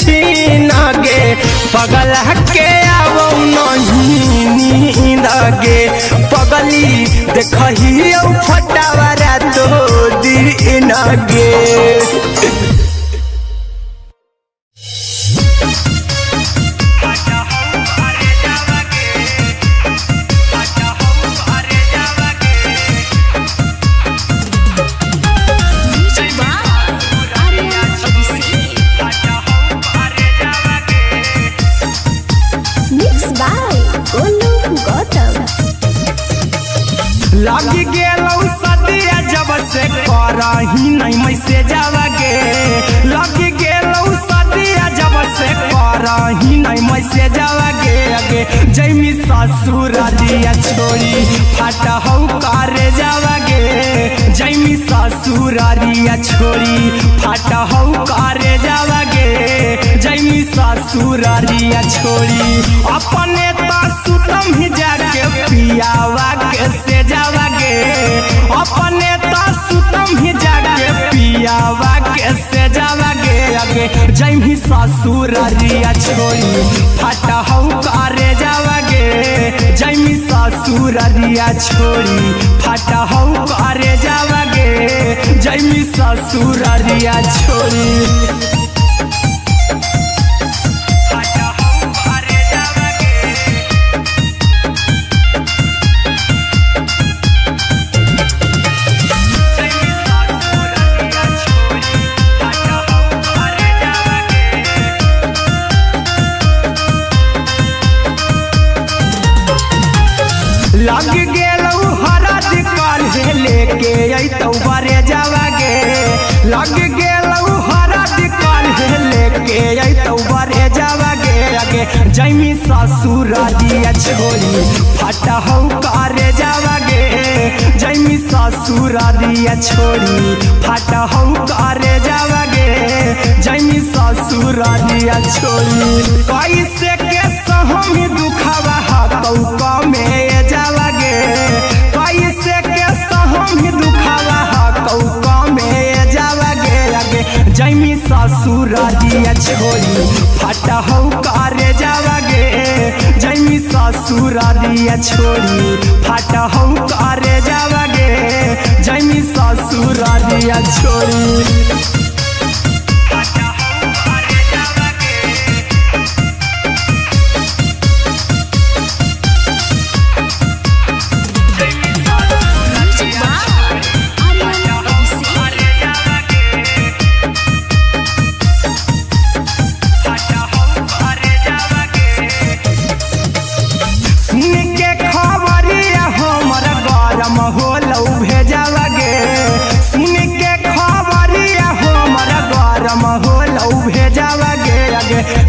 छीन गे पगला के आवो नहीं नींद गे पगली देखही फटावारा तो दिन गे। लग गेलौ सदिया जब से करही नहीं मैसेज गे लग गेलौ सदिया जब से करही नहीं मैसेज गे अगे जैमी ससुरारिया छोड़ी फाटा हौ करे जावा गे जैमी ससुरारिया छोड़ी फाटा हौ करे जावा गे जैमी ससुरारिया छोड़ी अपने तो सुतम ही जाके पियावा के से जावा गे अपने तो सुतम ही जाके पियावा के से जावा गे अगे जैमी ससुरारिया छोड़ी फाटा हौ करे जावा गे जैमी ससुरारिया छोड़ी फाटा हौ करे जावा गे जैमी ससुरारिया छोड़ी। लग गेलौ हरद काल्हे लेके अइतौ बरे जावा गे लग गेलौ हरद काल्हे लेके अइतौ बरे जावा गे अगे जैमी ससुरारिया छोड़ी फाटा हौ करे जावा गे जैमी ससुरारिया छोड़ी फाटा हौ करे जावा गे जैमी ससुरारिया छोड़ी कैसे के सहमी दुखावा हकौ कमे जावा गे कैसे के सहमी दुखावा हकौ कमे जावा गे अगे जैमी ससुरारिया छोड़ी फाटा हौ करे जावा गे जैमी ससुरारिया छोड़ी फाटा हौ करे जावा गे जैमी ससुरारिया छोड़ी।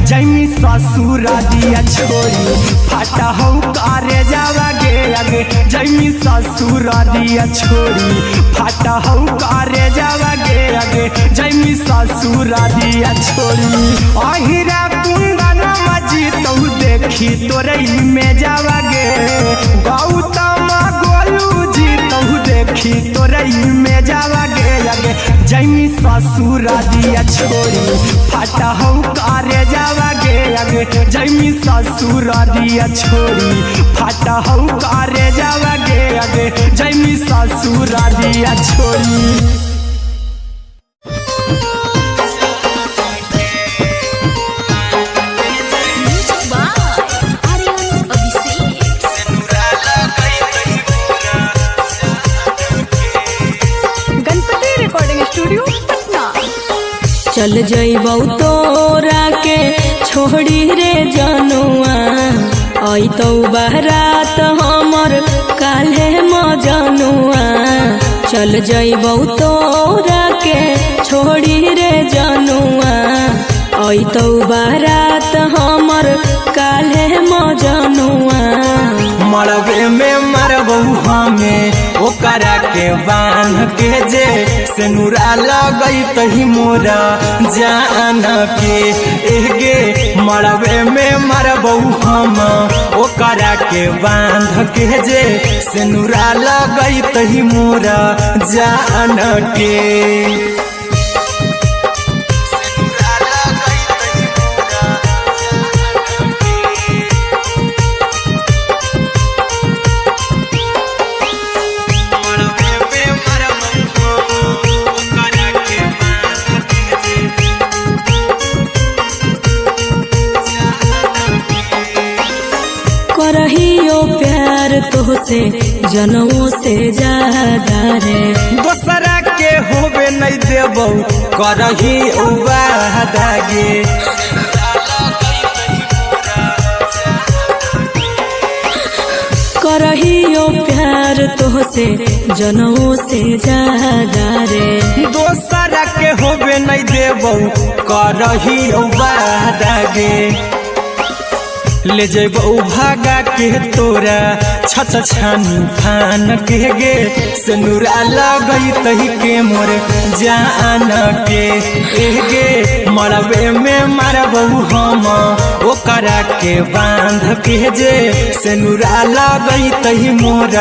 जैमी ससुरारिया छोड़ी फाटा हौ करे जावा गे अगे जैमी ससुरारिया छोड़ी फाटा हौ करे जावा गे अगे जैमी ससुरारिया छोड़ी अहिरा कुंदन मजी तौ देखी तोरई में जावा गे गौतम गोलू जी तौ देखी तोरई में जावा गे अगे जैमी ससुरारिया छोड़ी फाटा हौ करे जावा गे अगे जैमी ससुरारिया छोड़ी फाटा हौ करे जावा गे अगे जैमी ससुरारिया छोड़ी। चल जइबौ तोरा के छोड़ी रे जनुआ अइतौ बारात हमर काल्हे मजनुआ चल जइबौ तोरा के छोड़ी रे जनुआ अइतौ बारात हमर काल्हे मजनुआ मरबे में मरबौ हमें ओकरा के बांध के जे सेनुरा लगैतही मोरा जान के एगे मरबे में मरबौ हम ओकरा के बांध के जे सेनुरा लगैतही मोरा जान के। से जनों से ज्यादा रे। दोसरा के होबे नहीं देबो करही उबादागे। करहियो प्यार तो से जनों से ज्यादा रे। दोसरा के होबे नहीं देबो करही उबादागे। ले जेबो भागा के तोरा छत छानी फान के गे। सिनुरा लगई तही के मोर जान के गे। मरबे में मारबो हम ओकरा के बांध के जे। सिनुरा लगई तही मोर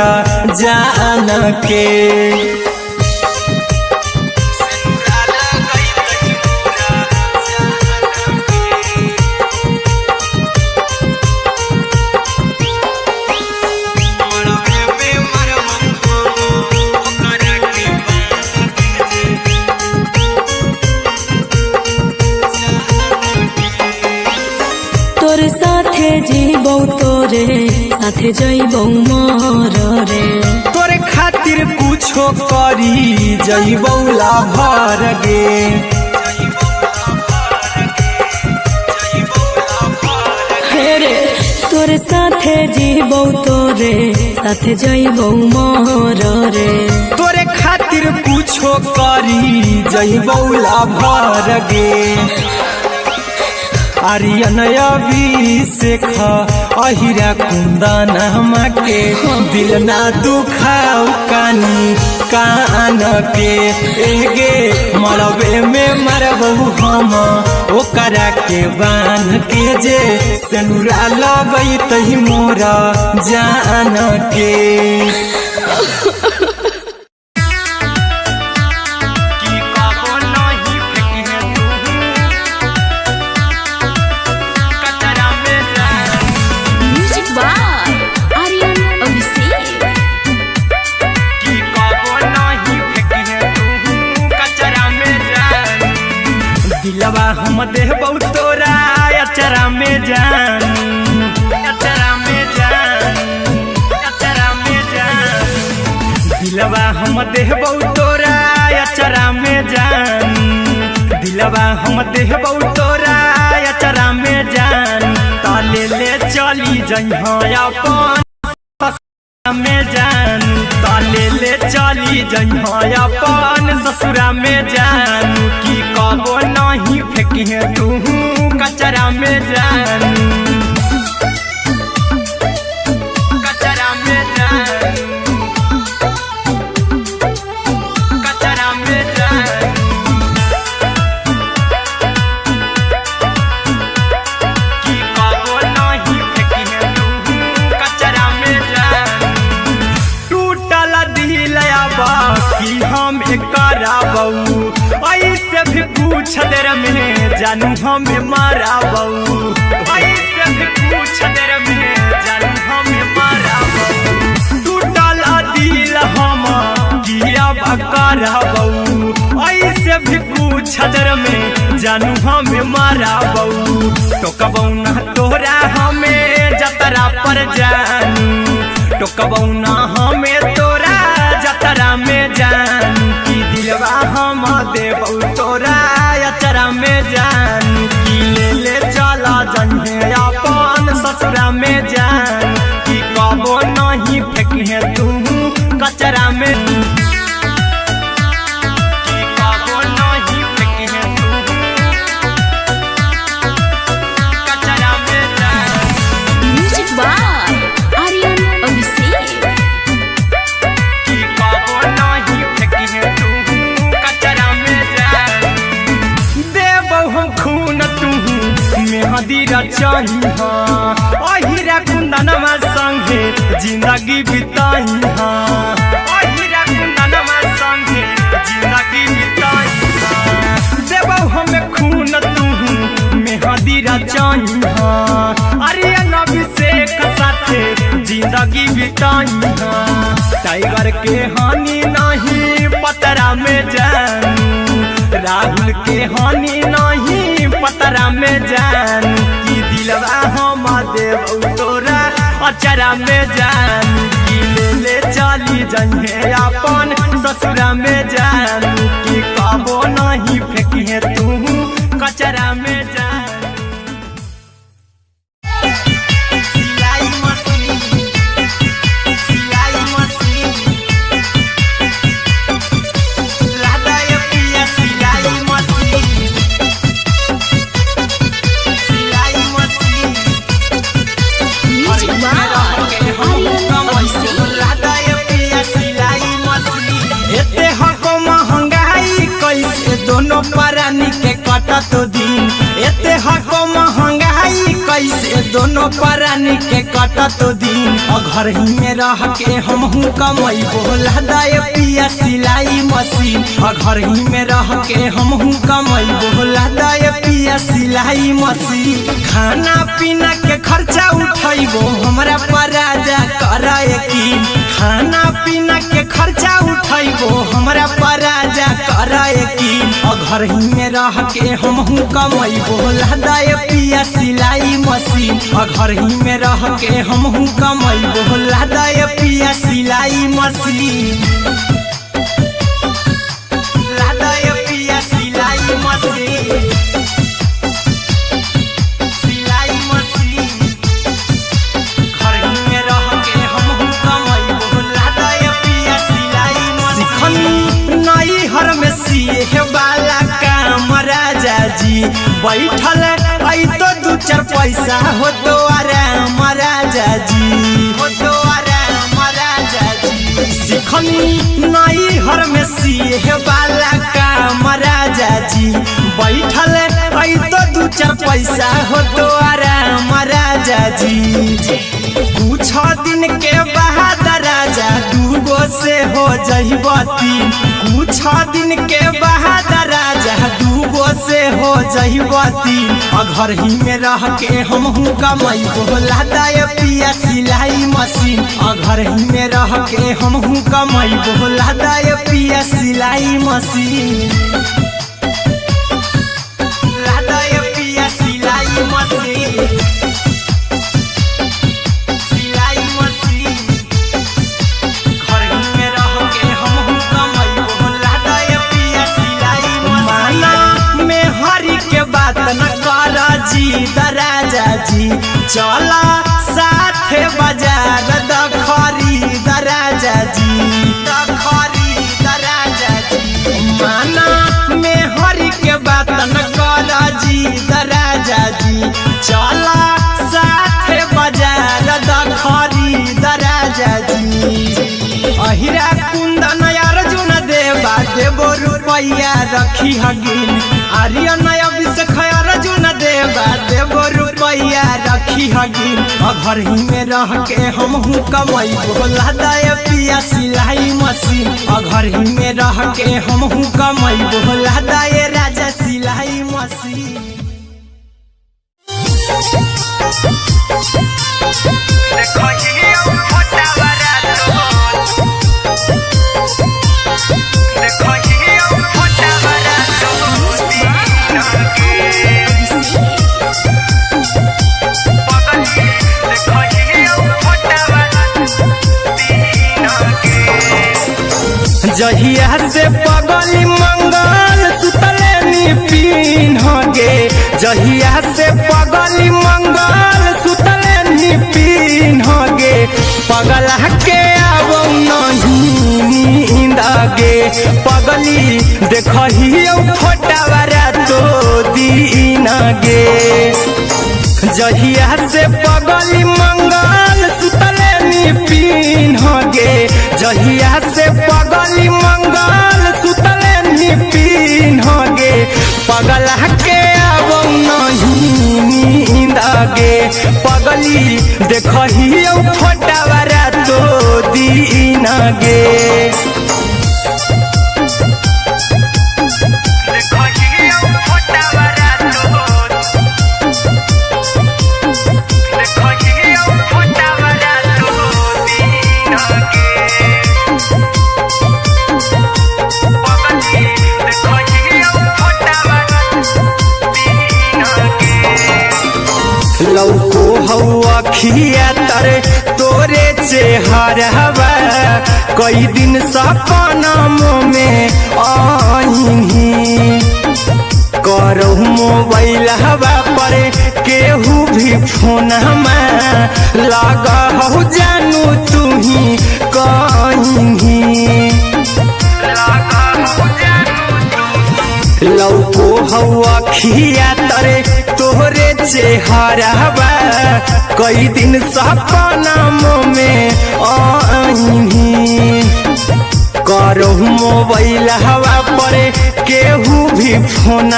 जान के। तोरे साथे जीबो तोरे साथे जइबो मर रे। तोरे खातिर कुछो करी जइबो लाभर गे। हेरे तोरे साथे जीबो तोरे साथे जइबो मर रे। तोरे खातिर कुछो करी जइबो लाभर गे। आर्यन अभिषेक अहिरा कुंदन के दिल ना दुखाऊ कानी कान के गे। मरबे में मरबो हम ओकरा के बांध के जे। सिनुरा लगई तही मोरा जान के। दिलवा हम देबो तोरा अचरा में जान। अचरा में जान। अचरा में जान। दिलवा हम देबो तोरा अचरा में जान। दिलवा हम देबो तोरा अचरा में जान। ताले ले चली जइहा अपन में जान। ताले ले चली जइहा अपन ससुरा में जान। की कबो नहीं फेंकिहे तू कचरा में जान। कचरा में जान। कचरा में जान। की कबो नहीं फेंकिहे तू कचरा में जान। टूटल दिल कि हम कराबू ऐसे भी पूछ देर में जानू हमें माराबू। ऐसे भी पूछ देर में जानू हमें माराबू। टूटल दिल हम किया कराबू ऐसे भी पूछ देर में जानू हमें माराबू। टोकबौ ना तोरा हमें जतरा पर जानू। टोकबौ ना हमें तोरा जतरा में जान। की दिलवा हम देबौ तोरा अचरा में जान। की ले चला जइहे अपन ससुरा में जान। की कबो नहीं फेंकिहे तू कचरा में। की कबो नहीं फेंकिहे तू कचरा में जान। Music by Aryan Abhishek. की कबो नहीं फेंकिहे तू कचरा में जान। देबौ हम खून तू मेहदी रचइहा। अहिरा कुंदनमा संगे जिंदगी बिताइहा। अहिरा कुंदनमा संगे जिंदगी बिताइहा। देबौ हम खून तू मेहदी रचइहा। आर्यन अभिषेक साथे जिंदगी बिताइहा। टाइगर के हानि नहीं पतरा में जानू। राहुल के हानि नहीं पतरा में जानू। की दिलवा हम देबौ तोरा अचरा में जानू। की रही जइहे अपन ससुरा में जानू कि कबो नहीं फेंकिहे तू कचरा में जानू। सिलाई मशीन लादा ये पिया सिलाई मशीन एते हको महंगाई कैसे दोनों परानी के कटत दिन। एते हको महंगाई कैसे दोनों परानी के कटत दिन। और घर ही में रह के हमहू कमैबो लादा ये पिया सिलाई मशीन। और घर ही में रह के हमहू कमैबो लादा ये पिया सिलाई मशीन। खाना पीना के खर्चा उठैबो हमरा पराजा करा यकीन। खाना पीना के खर्चा उठैबो हमरा पराजा करा यकीन। और घर ही में रह के हमहू कमैबो लादा ये पिया सिलाई मशीन। और घर ही में रह के हमहू कमैबो लादा ये पिया सिलाई मशीन। लादा ये पिया सिलाई मशीन वाला काम राजा जी बैठल आई तो दू चार पैसा हो तो आराम राजा जी हो तो आराम राजा जी। सिखनी नई हर में सीहे वाला काम राजा जी बैठल आई तो दू चार पैसा हो तो आराम राजा जी। कुछ दिन के बाद राजा दूगो से हो जइबो तीन। कुछ दिन के बाद राजा दूगो से हो जइबो तीन। और घर ही में रह के हमहू कमैबो लादा ये पिया सिलाई मशीन। और घर ही में रह के हमहू कमैबो लादा ये पिया सिलाई मशीन। लादा ये पिया सिलाई मशीन राजा जी। चला साथे बाजार द खरीद राजा जी द खरीद राजा जी। माना में हरी के बात न कर जी द राजा जी। चला साथे बाजार द खरीद राजा जी। अहिरा कुंदन अर्जुन देवा देबो रुपया रखी हगिन। आर्यन अभिषेक अर्जुन देवा देबो रुपया रखी हगिन। और घर ही में रह के हमहू कमैबो लादा ये पिया सिलाई मशीन। और घर ही में रह के हमहू कमैबो लादा ये राजा सिलाई मशीन। जहिया से पगली मंगल सुतले पिन गे। जहिया से पगली मंगल सुतले पिन गे। पगला के आबो नहीं नींद गे। पगली देखहियो फोटावारा तो दीन गे। जहिया से पगली मंगल सुतले पिन गे। जहिया से पगली मंगल सुतले पिन गे। पगला के आबो नहीं नींद गे। पगली देखहियो फोटावारा तो दीन गे। लौको हौ अखिया तरे तोरे चेहरवा कई दिन सपनों में आईनी करहु मोबाइल हवा पर केहू भी फोन लगा हो जानू तू ही कहीं लौको हवा खिया तरे तोहरे चेहरवा कई दिन सपनों में आईनी करहु मोबाइल हवा पर केहू भी फोन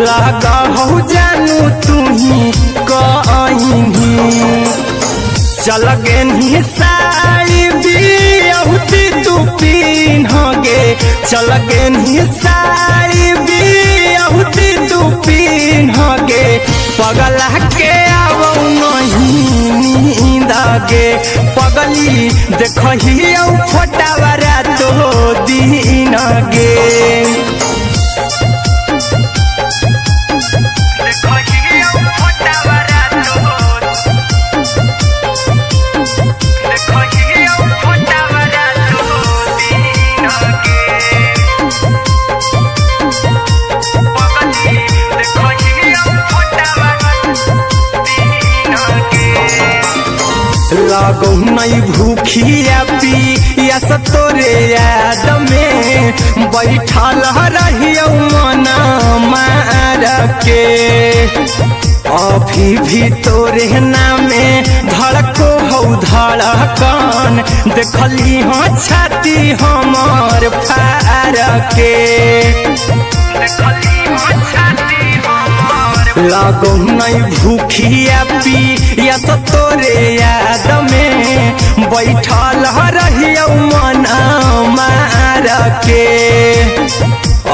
लगा हो जानू तू ही कहीं चल गे साड़ी बिहुती तू पिन्हगे चल गे साड़ी बिहुती तू पिन्हगे पगला के आवो नहीं नींदगे पगली देखही फोटावरा तो दिन गे लागो नहीं भूखिया पिया तोरे याद में बैठल रहियो मना मार के अभी भी तोरे नामे धड़को हो धड़कन देखली हो छाती हमर फार के लागो नहीं भूखिया पिया तोरे याद में बैठल रहियो मना मार के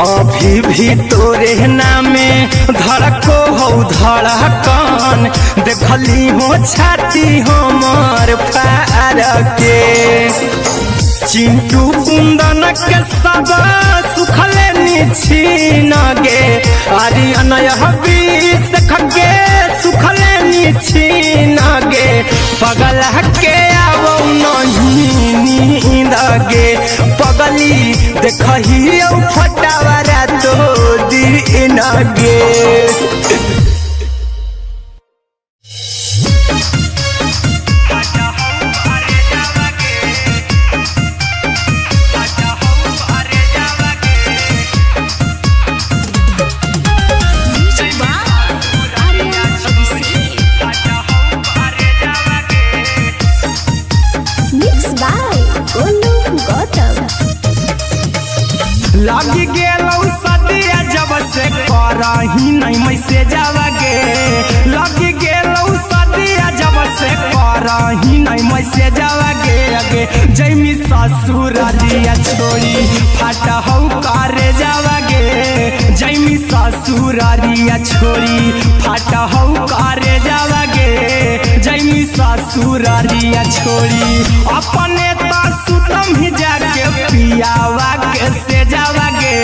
अभी भी तोरे नामे धड़को हो धड़कन देखली हो छाती हमर फार के चिंटू कुंदन के सब सुखले छीन गे आर्यन हबीस खगे सुखले छीन गे पगला के आवो नहीं नींद गे पगली देखही फटावरा तो दिन गे लगी गेलौ सदिया जब से करही नहीं मैसेजवा गे लगी गेलौ सदिया जब से करही नहीं मैसेजवा गे अगे जैमी ससुरारिया छोड़ी फाटा हौ करे जावा गे जैमी ससुरारिया छोड़ी फाटा हौ करे जावा गे जैमी ससुरारिया छोड़ी अपने तो सुतम ही जाके पियावा के से जावा गे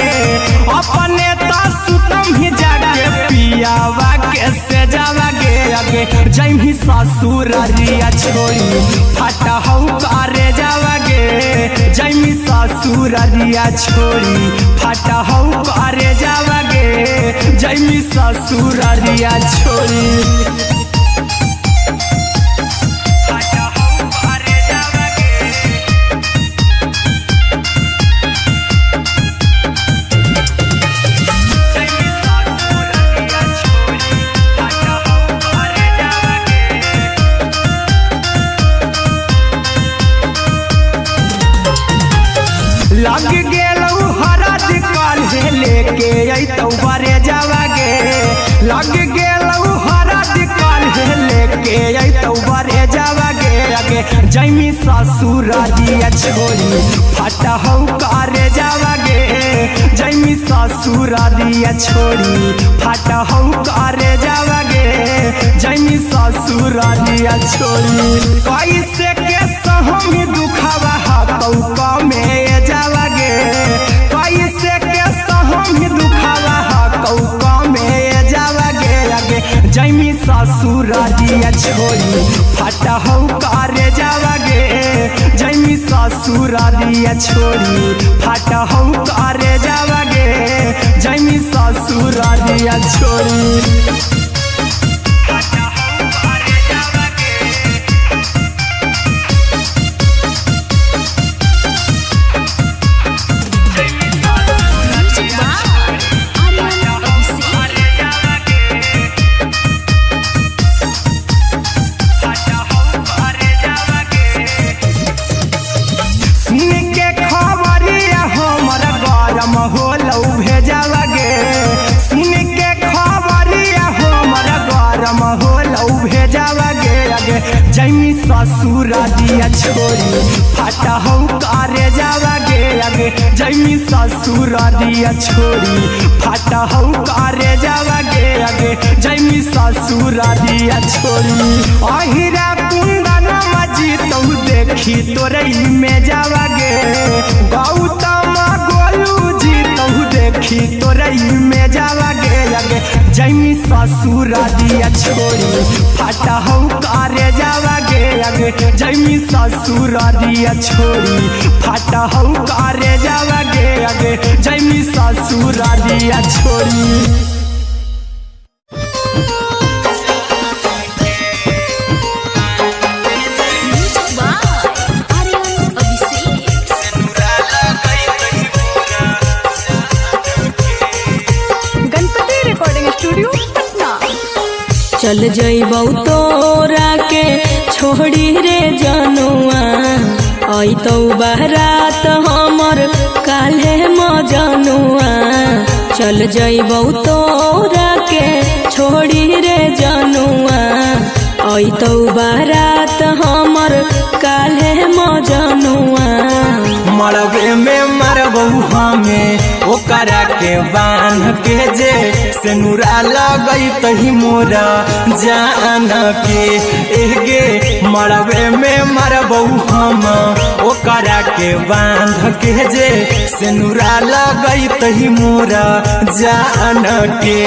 अपने तो सुतम ही जाके पियावा के से जावा गे अगे जैमी ससुरारिया छोड़ी फाटा हौ करे जावा गे जैमी ससुरारिया छोड़ी फाटा हौ करे जावा गे जैमी ससुरारिया छोड़ी लग गेलौ हरद काल्हे लेके अइतौ बरे जावा गे लग गेलौ हरद काल्हे लेके अइतौ बरे जावा गे अगे जैमी ससुरारिया छोड़ी फाटा हौ करे जावा गे जैमी ससुरारिया छोड़ी फाटा हौ करे जावा गे जैमी ससुरारिया छोड़ी कैसे के सहम दुखावा हकौ में जावा गे कैसे के सहम दुखावा हकौ में जावा गे अगे जैमी ससुरारिया छोड़ी फाटा हौ करे जावागे जैमी ससुरारिया छोड़ी फाटा हौ करे जावागे जैमी ससुरारिया छोड़ी जैमी ससुरारिया छोड़ी फाटा हौ करे जावागे आगे जैमी ससुरारिया छोड़ी फाटा हौ करे जावागे आगे जैमी ससुरारिया छोड़ी अहिरा कुंदन मजी तू देखी तोरई में जावागे गौतम गोलू जी तू देखी तोरई में जावागे आगे जैमी ससुरारिया छोड़ी फाटा हौ करे जावागे आगे जैमी ससुरारिया छोड़ी फाटा हौ करे जावागे आगे जैमी ससुरारिया छोड़ी चल जइबौ तोरा के छोड़ी रे जनुआ आई तो बारात हमर काल्हे मजनुआ चल जइबौ तोरा के छोड़ी रे जनुआ आई तो बारात हमर काल्हे मजनुआ मरबे में मरबौ हमें ओकरा के बांध के जे सेनुरा लगई तही मोरा जान के एगे मरबे में मरबौ हम ओकरा के बांध के जे सेनुरा लगई तही मोरा जान के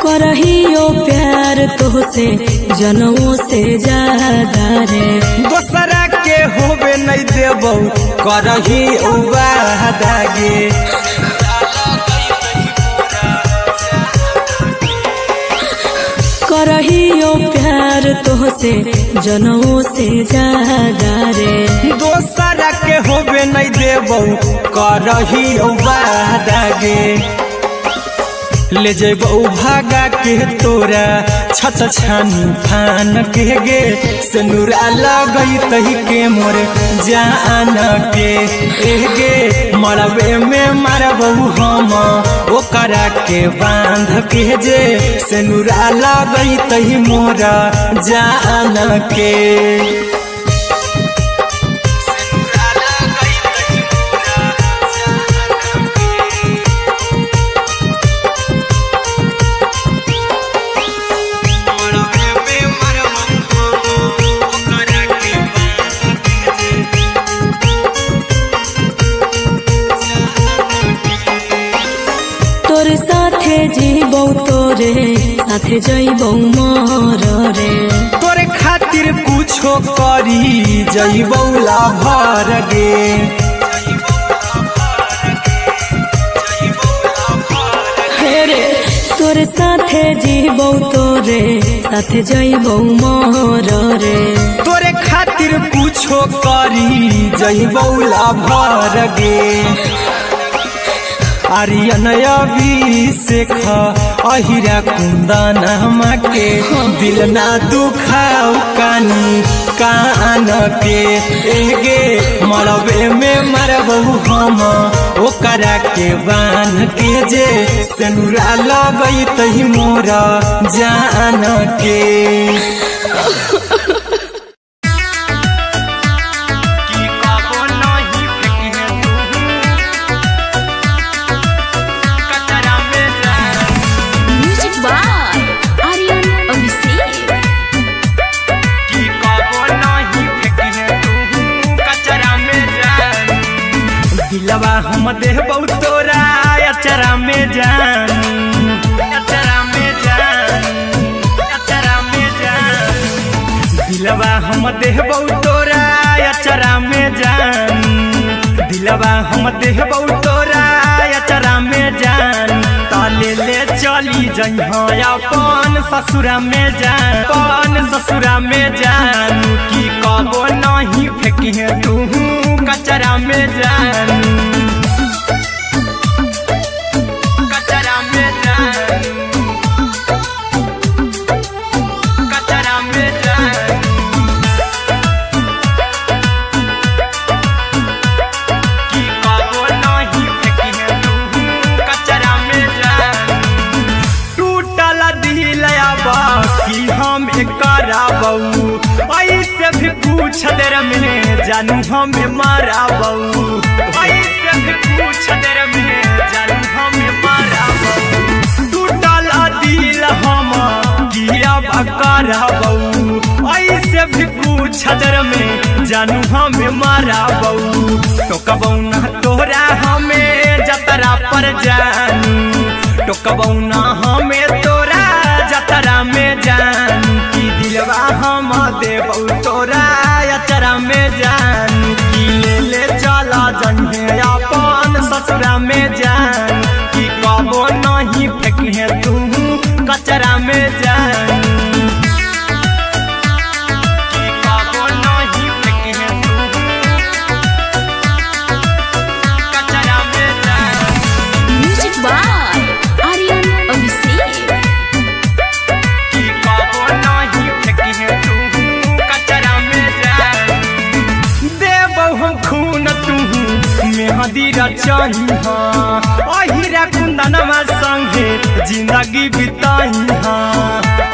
करहियो प्यार तोहसे जनमों से ज्यादा रे दोसरा के होबे नहीं देबौ करही उबादागे करहियो प्यार तोहसे जनमों से ज्यादा रे दोसरा के होबे नहीं देबौ करही उबादागे ले जेबौ भागा के तोरा छत छानी फान के गे सेनुरा लगई तही के मोर जान के एगे मरबे में मरबौ हम ओकरा के बांध के जे सेनुरा लगई तही मोरा जान के जीबौ तोरे साथे जइबौ मोर रे तोरे खातिर कुछो करी जइबौ लाभर गे रे तोरे साथे जीबौ तोरे साथे जइबौ मोर रे तोरे खातिर कुछो करी जइबौ लाभर गे आर्यन अभिषेक अहिरा कुंदन के दिल ना दुखाऊ कानी कान के एगे मरबे में मरबौ हम ओकरा के बांध के जे सेनुरा लगई तही मोरा जान के की कबो नहीं फेंके दिलवा हम देबौ तोरा अचरा में जान, अचरा में जान, अचरा में जान। दिलवा हम देबौ तोरा अचरा में जान, दिलवा हम देबौ तोरा अचरा में जान। ताले ले चली जइहा अपन ससुरा में जान, अपन ससुरा में जान। की कबो नहीं फेंकिहे तू कचरा में जान, कचरा में जान, कचरा में जान। की कबो नहीं फेंकिहे तू कचरा में जान। टूटल दिल बाकी हम कराबऊ, ऐसे भी पूछ देर में जानू हमें माराबऊ, ऐसे भी पूछ देर में जानू हमें माराबऊ। टूटल दिल हम किया कराबऊ, ऐसे भी पूछ देर में जानू हमें माराबऊ। तो कबऊ ना तोरा हमें जतरा पर जानू, तो कबऊ ना हमें तोरा जतरा में जान। की दिलवा हम देबौ तोरा अचरा में जान। की ले चला जन्हे अपन ससुरा में जान। की कबो नहीं फेंकिहे तू कचरा में जान, की कबो नहीं फेंकिहे तू कचरा में जान। Music by Aryan Abhishek. की कबो नहीं फेंकिहे तू कचरा में जान। देबौ हम खून तू मेहंदी रचइहा, अहिरा कुंदनमा संगे जिंदगी बिताइहा,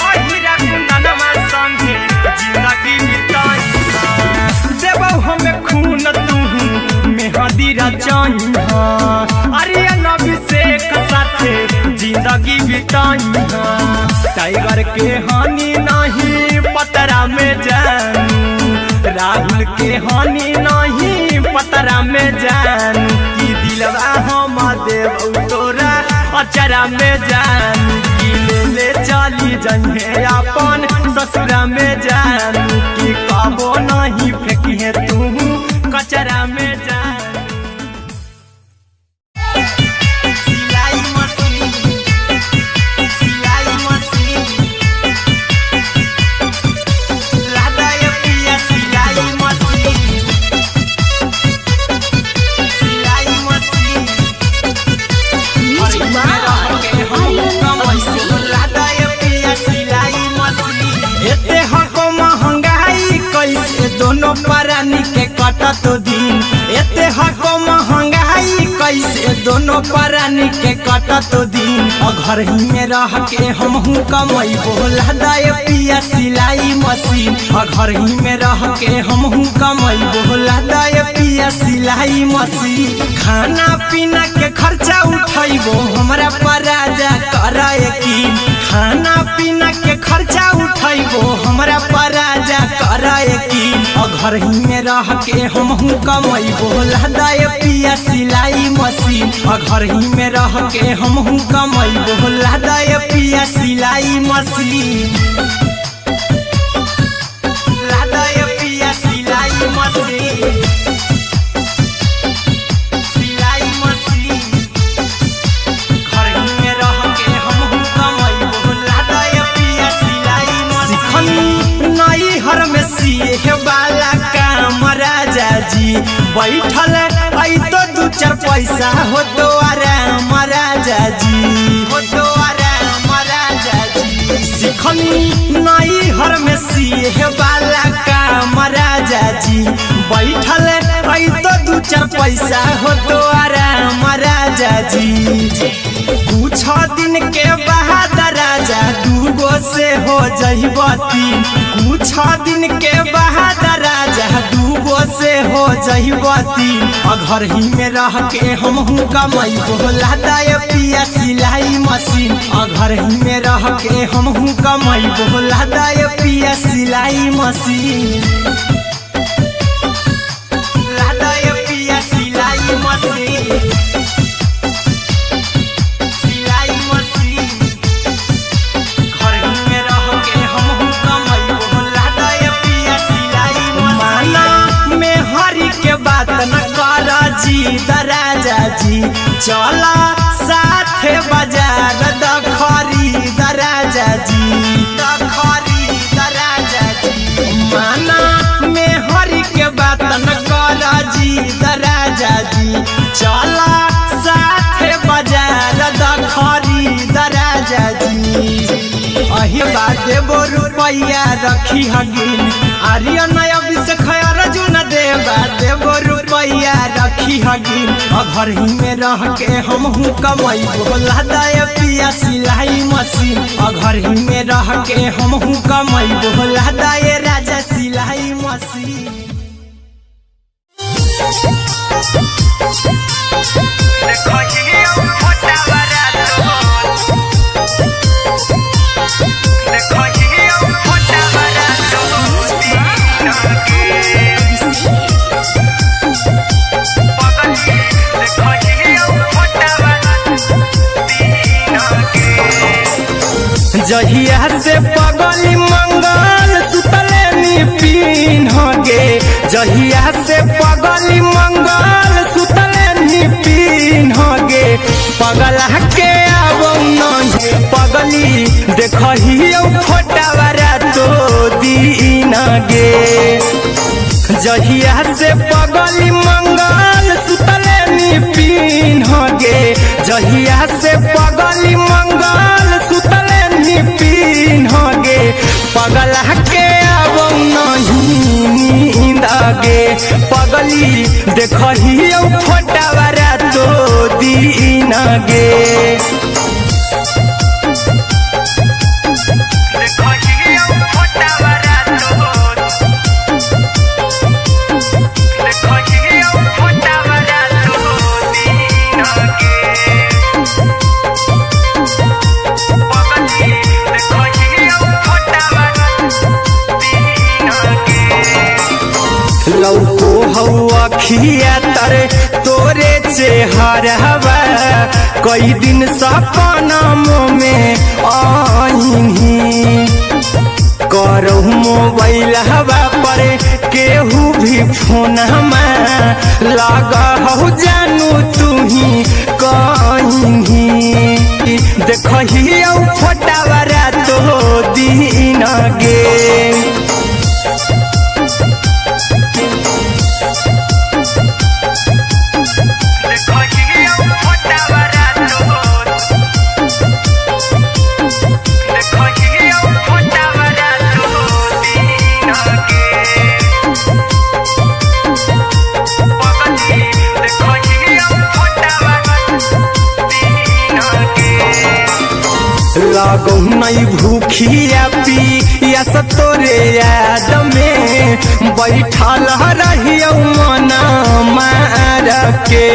अहिरा कुंदनमा संगे जिंदगी बिताइहा। देबौ हम खून तू मेहंदी रचइहा, आर्यन अभिषेक साथे जिंदगी बिताइहा। टाइगर के हानि नहीं पतरा में जान, राहुल के हानि नहीं पतरा में जान। की दिलवा हम देबौ तोरा अचरा में जान। की ले चली जइहे अपन ससुरा में जान। की कबो नहीं फेंकिहे तू कचरा में जान। सिलाई मशीन, सिलाई मशीन, लादा ये पिया सिलाई मशीन, सिलाई machine. Music by Aryan Abhishek. लादा ये पिया सिलाई मशीन। एते हको महंगाई कैसे दोनों परानी के कटत दिन, एते हको महंगाई कैसे दोनों परानी के कटत दिन। घर ही में रह के हमहू कमैबो लादा ये पिया सिलाई मशीन, घर ही में रह के हमहू कमैबो लादा ये पिया सिलाई मशीन। खाना पीना के खर्चा उठैबो हमरा पराजा करा यकीन, खाना पीना के खर्चा उठैबो हमरा पराजा करा यकीन। घर ही में रह के हमहू कमैबो लादा ये पिया सिलाई मशीन, घर ही में रह के हमहू कमैबो लादा ये पिया सिलाई मशीन, लादा ये पिया सिलाई मशीन, सिलाई मशीन। घर ही में रह के हमहू कमैबो लादा ये पिया सिलाई मशीन। सिखनी नई हर में सीहे वाला काम राजा जी, बैठल आई तो दू चार पैसा हो तो आराम राजा जी, हो तो आराम राजा जी। सिखनी नई हर में सीहे वाला काम राजा जी, बैठल आई तो दू चार पैसा हो तो आराम राजा जी। कुछ दिन के बाद राजा दूगो से हो जइबती, कुछ दिन के बाद राजा दूगो से हो जइबती। घर ही में रह के हमहू कमैबो लादा ये पिया सिलाई मशीन, घर ही में रह के हमहू कमैबो लादा ये पिया सिलाई मशीन, लादा ये पिया सिलाई मशीन। जी दराजा जी चला साथे बाजार दखरी दराजा जी दखरी दराजा जी माना में हरि के बात न कर जी दराजा जी चला साथे बाजार दखरी दराजा जी अही बाते बो रुपया रखी हगिन आर्य नया विषय खयर जुन देवा देवो रुपया रखी हगिन घर ही में रह के हम कमाई बोला दाय पिया सिलाई मशीन घर ही में रह के हम कमाई बोला दाय राजा सिलाई मशीन जहिया से पगली मंगल सुतले निपिन गे जहिया से पगली मंगल सुतले निपिन गे पगला के आबो नहीं पगली देखही फोटावारा तो दीन गे जहिया से पगली मंगल सुतले निपिन गे जहिया से पगली मंगल सुतले निपिन गे पगला के आबो नहीं नींद गे पगली देखही फोटावारा तो दीन गे लौको हवा खिया तरे तोरे चेहरवा कई दिन सपना में आईनी करो मोबाइल हवा पर केहू भी फोन में लगा हो जानू तू ही कहीं देखही फोटावारा तो दीन गे लागो नहीं भूखिया पिया तोरे याद में बैठल रहियो मना मार के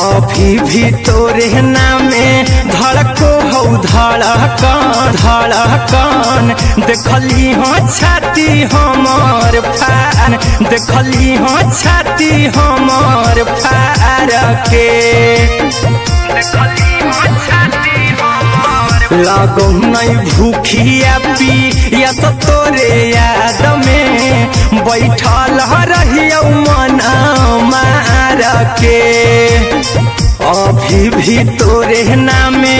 अभी भी तोरे नामे धड़को हो धड़कन धड़कन देखली हो छाती हमार फार देखली हो छाती हमार फार के देखली हो छाती लागो नहीं भूखिया पिया तोरे याद में बैठल रहियो मना मार के अभी भी तोरे नामे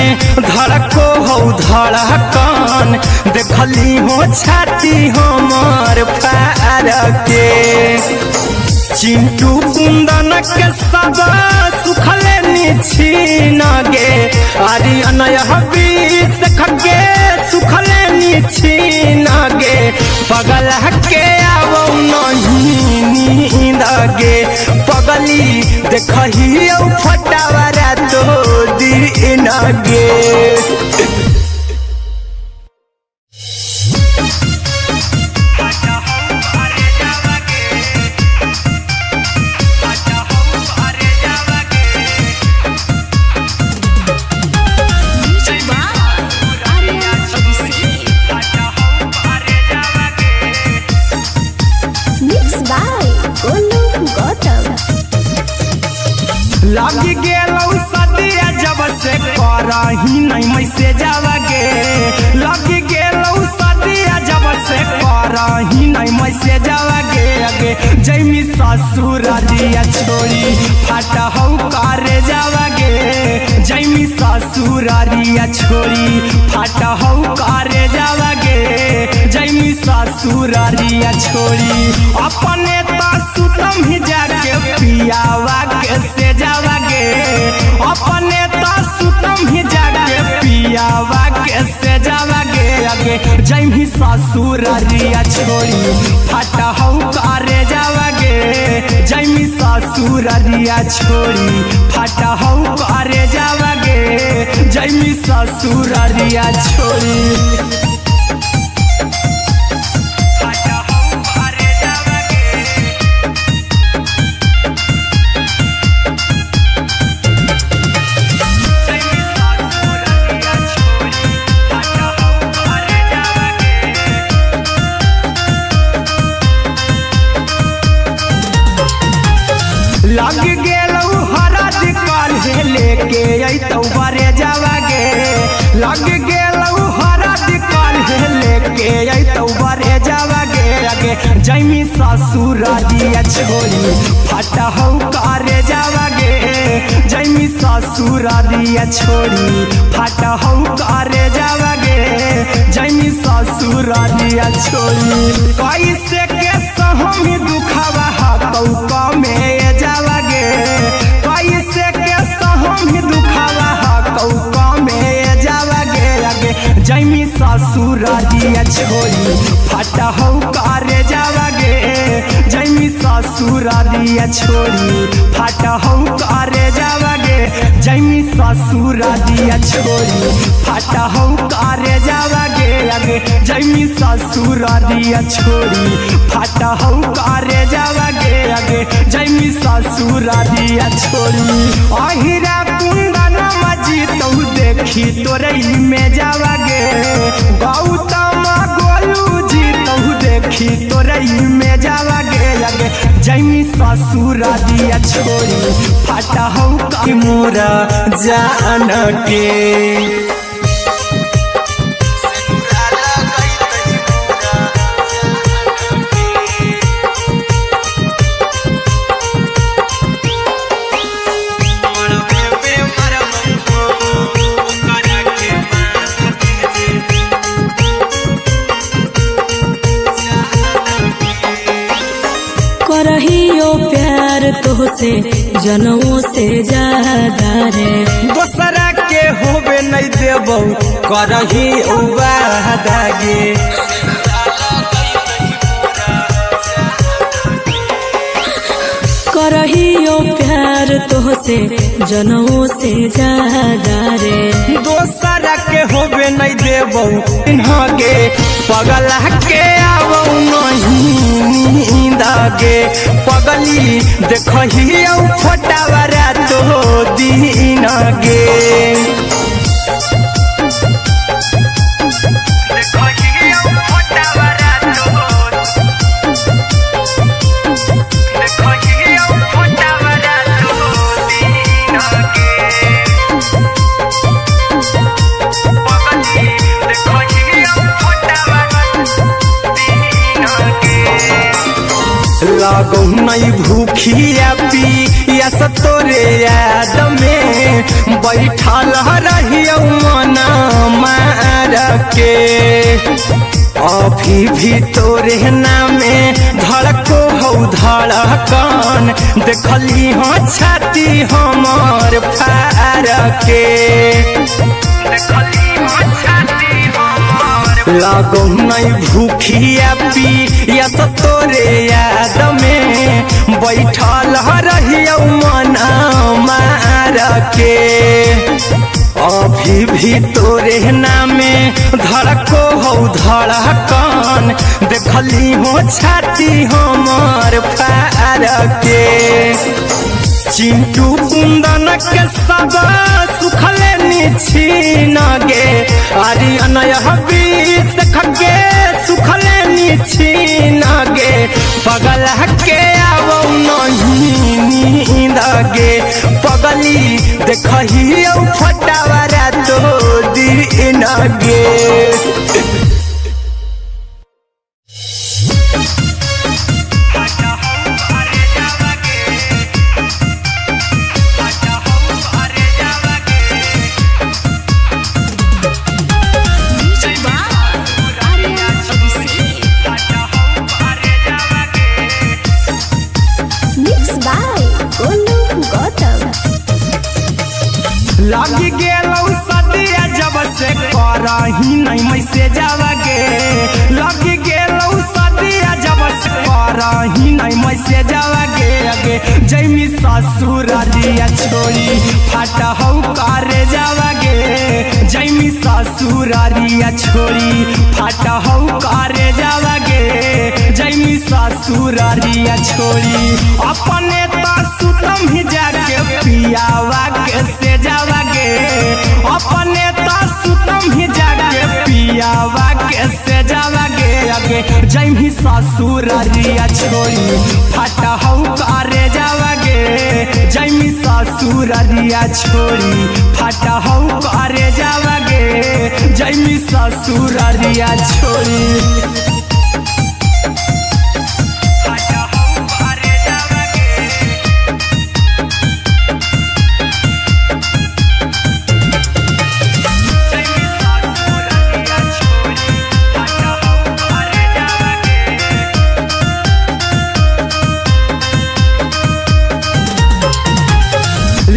धड़को हो धड़कन देखली हो छाती हमार फार के चिंटू कुंदन के सब सुखले निछीन गे आर्यन बीस खगे सुखले निछीन गे पगला के आबो नहीं नींद गे पगली देखही फोटावारा तो दीन गे लगी गेलौ सदिया जब से करही नहीं मैसेज गे लगी गेलौ सदिया जब से करही नहीं मैसेजवा गे जैमी ससुरारिया छोड़ी फाटा हौ करे जावा गे जैमी ससुरारिया छोड़ी फाटा हौ करे जावा गे जैमी ससुरारिया छोड़ी अपने तो सुतम ही जाके पियावा के से जावा गे अपने तो सुतम ही जाके पियावा के से जावा गे जैमी ससुरारिया छोड़ी फाटा हौ करे जावा गे जैमी ससुरारिया छोड़ी फाटा हौ करे जावा गे जैमी ससुरारिया छोड़ी लग गेलौ हरद काल्हे लेके अइतौ बरे जावा गे लग गेलौ हरद काल्हे लेके अइतौ बरे जावा गे जैमी ससुरारिया छोड़ी फाटा हौ करे जावा गे जैमी ससुरारिया छोड़ी फाटा हौ करे जावा गे जैमी ससुरारिया छोड़ी कैसे के सहम दुखावा हकौ में जावा गे कैसे के सहम दुखावा हकौ में जावा गे जैमी ससुरारिया छोड़ी फाटा हौ करे जावा गे जैमी ससुरारिया छोड़ी फाटा हौ करे जावा गे जैमी ससुरारिया छोड़ी फाटा हौ करे जावा गे जैमी ससुरारिया छोड़ी फाटा हौ करे जावा गे जैमी ससुरारिया छोड़ी अहिरा कुंदन मजी तो देखी तोरई में जावा गे गौतम गोलू जी तो देखी तोरई में जावा गे जैमी ससुरारिया छोड़ी फाटा हौ मोरा जान के करहियो प्यार तोहसे जनमों से ज्यादा रे दोसरा के होबे नहीं देबौ करही वादा गे करहियो प्यार तोहसे जनमों से ज्यादा रे दोसरा के होबे नहीं देबौ इन्हा गे पगला के आवौ नहीं गे पगली देखही फोटावरा तो दीन गे लागौ नहीं भूखिया पिया तोरे याद में बैठल रहियो मन मार के अभी भी तोरे नामे धड़को हौ धड़कन देखली हाँ छाती हमर फार के लागौ नहीं भूखिया पिया तोरे याद में बैठल रहियो मन मार के अभी भी तोरे नामे धड़को हौ धड़कन देखली हो छाती हमर फार के चिंटू कुंदन के सब सुखले छीन गे आर्यन बीस खगे सुखले छीन गे पगल के आवो नहीं नींद गे पगली देखही फटावरा तो दिन गे। लग गेलौ सदिया जब से करही नहीं मैसेजवा गे लग गेलौ सदिया जब से करही नहीं मैसेजवा गे अगे जैमी ससुरारिया छोड़ी फाटहौ करे जावा गे जैमी ससुरारिया छोड़ी फाटहौ करे जावा गे जैमी ससुरारिया छोड़ी अपने तो सुतम ही जाके पियावा के से जावा गे अपने तो सुतम ही जाके पियावा के से जावा गे अगे जैमी ससुरारिया छोड़ी फाटहौ करे जावा गे जैमी ससुरारिया छोड़ी फाटहौ करे जावा गे जैमी ससुरारिया छोड़ी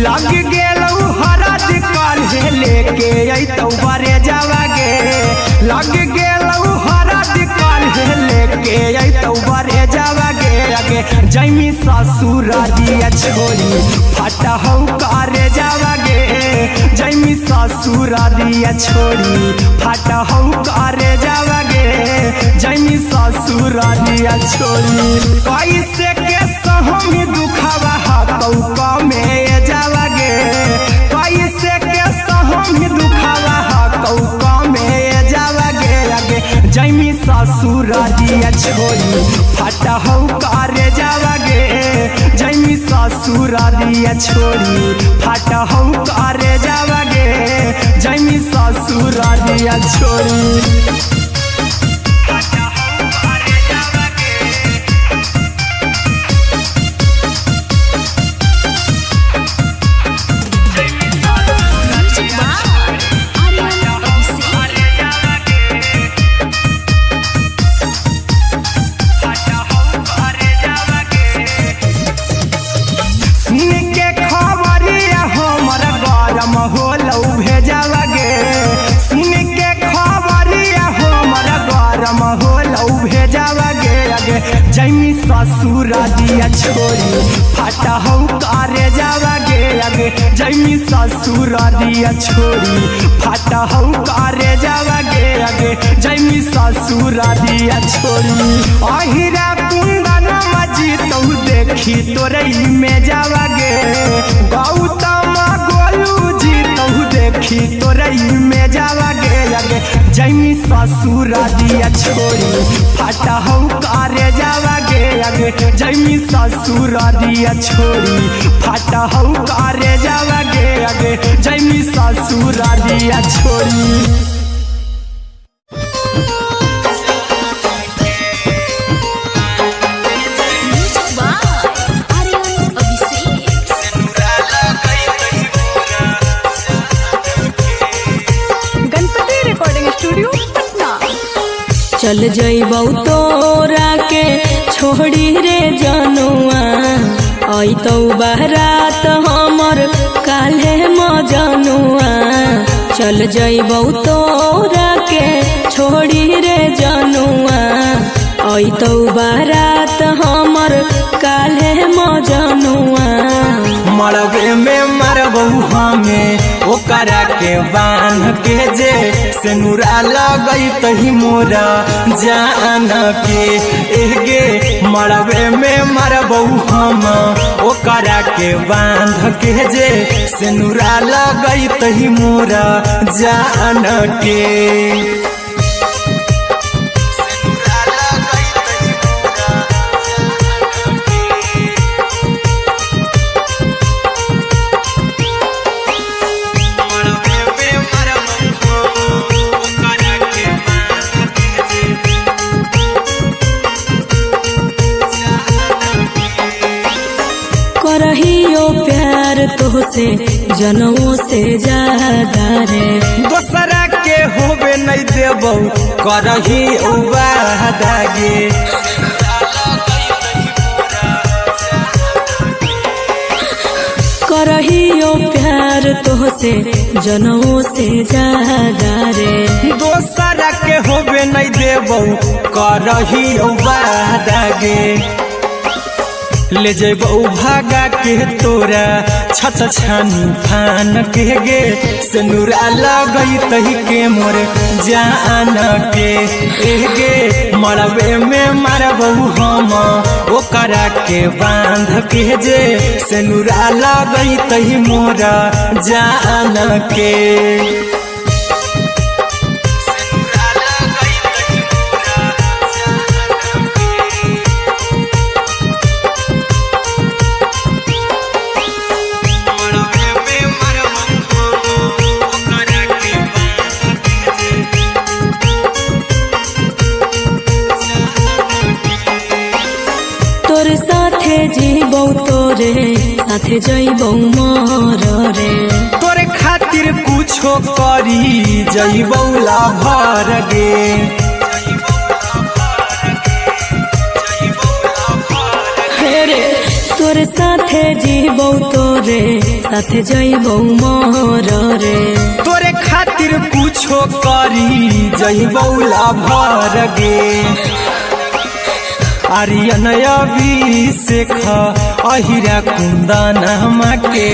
लग गेलौ हरद काल्हे लेके अइतौ बरे जावा गे लग गेलौ हरद काल्हे लेके अइतौ बरे जावा गे अगे जैमी ससुरारिया छोड़ी फाटहौ करे जावा गे जैमी ससुरारिया छोड़ी फाटहौ करे जावा गे जैमी ससुरारिया छोड़ी कैसे के सहम दुखवा हतौ कमे जावा गे कैसे के सहम दुखवा हतौ कमे जावा गे अगे जैमी ससुरारिया छोड़ी फाटहौ करे जावा गे जैमी ससुरारिया छोड़ी फाटहौ करे जावा गे जैमी ससुरारिया छोड़ी होलौ भेजावा गे सुन के खबरिया हमर गरम होलौ भेजावा गे अगे जैमी ससुरारिया छोड़ी फाटहौ करे जावा गे अगे जैमी ससुरारिया छोड़ी फाटहौ करे जावा गे अगे जैमी ससुरारिया छोड़ी अहिरा कुंदन मजीतौ देखी तोरई में जावा गे गौतम गोलू जीतौ देखी तोरई में जावा गे अगे जैमी ससुरारिया छोड़ी फाटहौ करे जावा गे अगे जैमी ससुरारिया छोड़ी फाटहौ करे जावा गे अगे जैमी ससुरारिया छोड़ी चल जइबौ तोरा के छोड़ी रे जनुआ अइतौ बारात हमर काल्हे मजनुआ चल जइबौ तोरा के छोड़ी रे जनुआ अइतौ बारात हमर काल्हे मजनुआ मरबे में मरबौ हमें ओकरा के बांध के जे सेनुरा लगैतहि मोरा जान के एगे मरबे में मरबौ हम ओकरा के बांध के जे सेनुरा लगैतहि मोरा जान के करहियो प्यार तोहसे जनमों से ज्यादा रे दोसरा के होबे नहीं देबौ करही वादा गे करहियो प्यार तोहसे जनमों से ज्यादा रे। दोसरा के होबे नहीं देबो करहियो वादा गे। ले जेबो भागा के तोरा छत छानी फान के गे। सिनुरा लगई तही के मोर जान के गे। मरबे में मारबो हम ओकरा के बांध के जे। सिनुरा लगई तही मोर जान के। तोरे साथे जीबो तोरे साथे जइबो मर रे। तोरे खातिर कुछो करी जइबो लाभर गे। रे तोरे साथे जीबो तोरे साथे जइबो मर रे। तोरे खातिर कुछो करी जइबो लाभर गे। आर्यन अभिषेक अहिरा कुंदन के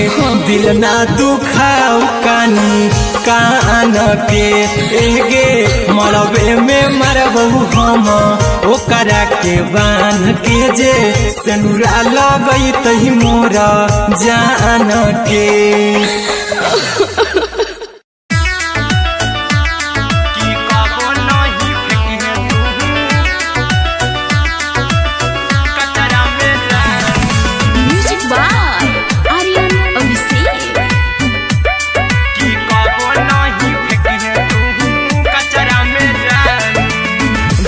दिल ना दुखाओ कानी कान के गे। मरबे में मरबो हम ओकरा के बांध के जे। सिनुरा लगई तही मोर जान के।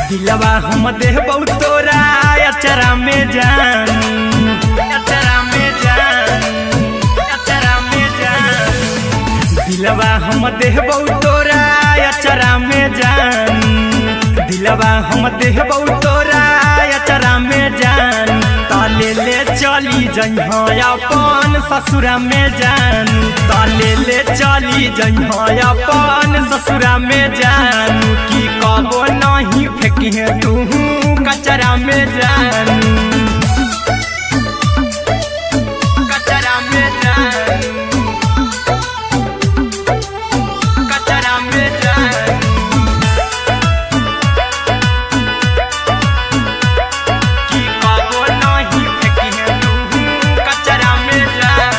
दिलवा हम देबो तोरा अचरा में जान। अचरा में जान। अचरा में जान। दिलवा हम देबो तोरा अचरा में जान। दिलवा हम देबो तोरा अचरा में जान। ताले ले चली जइहा अपन ससुरा में जान। ताले ले चली जइहा अपन ससुरा में जान। की कबो नहीं फेंकिहे तू कचरा में जान। कचरा में जान। कचरा में जान। की कबो नहीं फेंकिहे तू कचरा में जान।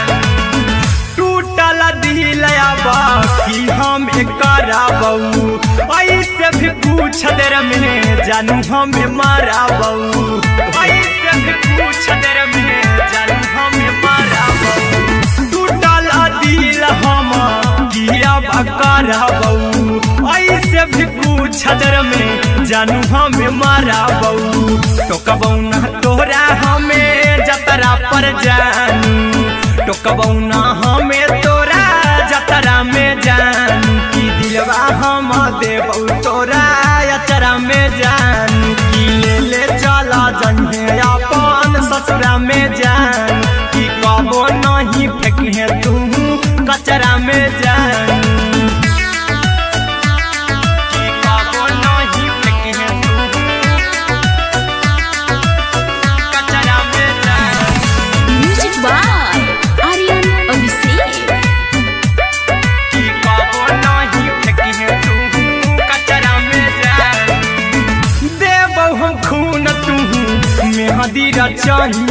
टूटल दिल बाकी हम कराबू ऐसे भी पूछ देर में जानू हमें माराबू। ऐसे भी पूछ देर में जानू हमें माराबू। टूटल दिल हम किया कराबू। ऐसे भी पूछ देर में जानू हमें माराबू। टोकबौ ना तोरा हमें जतरा पर जानू। टोकबौ ना हमें तोरा जतरा में जानू। की दिलवा हम देबौ तोरा अचरा में जानू। की ले ले चला जन्हे अपन ससुरा में जान। की कबो नहीं फेंकिहे तू कचरा में जानू। की कबो नहीं फेंकिहे तू कचरा में जान। Music by Aryan Abhishek. की कबो नहीं फेंकिहे तू कचरा में जान। देबौ हम खून तू मेहदी रचही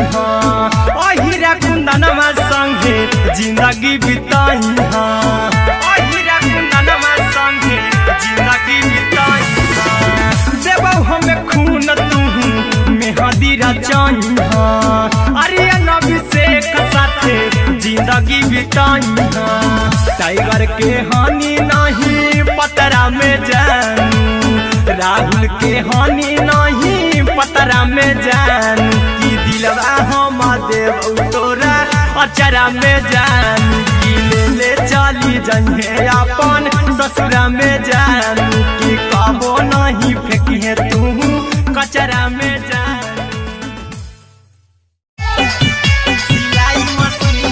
अहिरा कुंदनमा संगे जिंदगी बिताई। अहिरा कुंदनमा संगे जिंदगी बिताई। देबौ हमें खून तू मेहदी रचही आर्यन अभिषेक साथे जिंदगी बिताई। टाइगर के हानि नहीं पतरा में जानू। राहुल के हानि नहीं पतरा में जानू। की दिलवा हम देबौ तोरा अचरा में जानू। की ले ले चली जइहे अपन ससुरा में जानू। की कबो नहीं फेंकिहे तू कचरा में जानू। सिलाई मशीन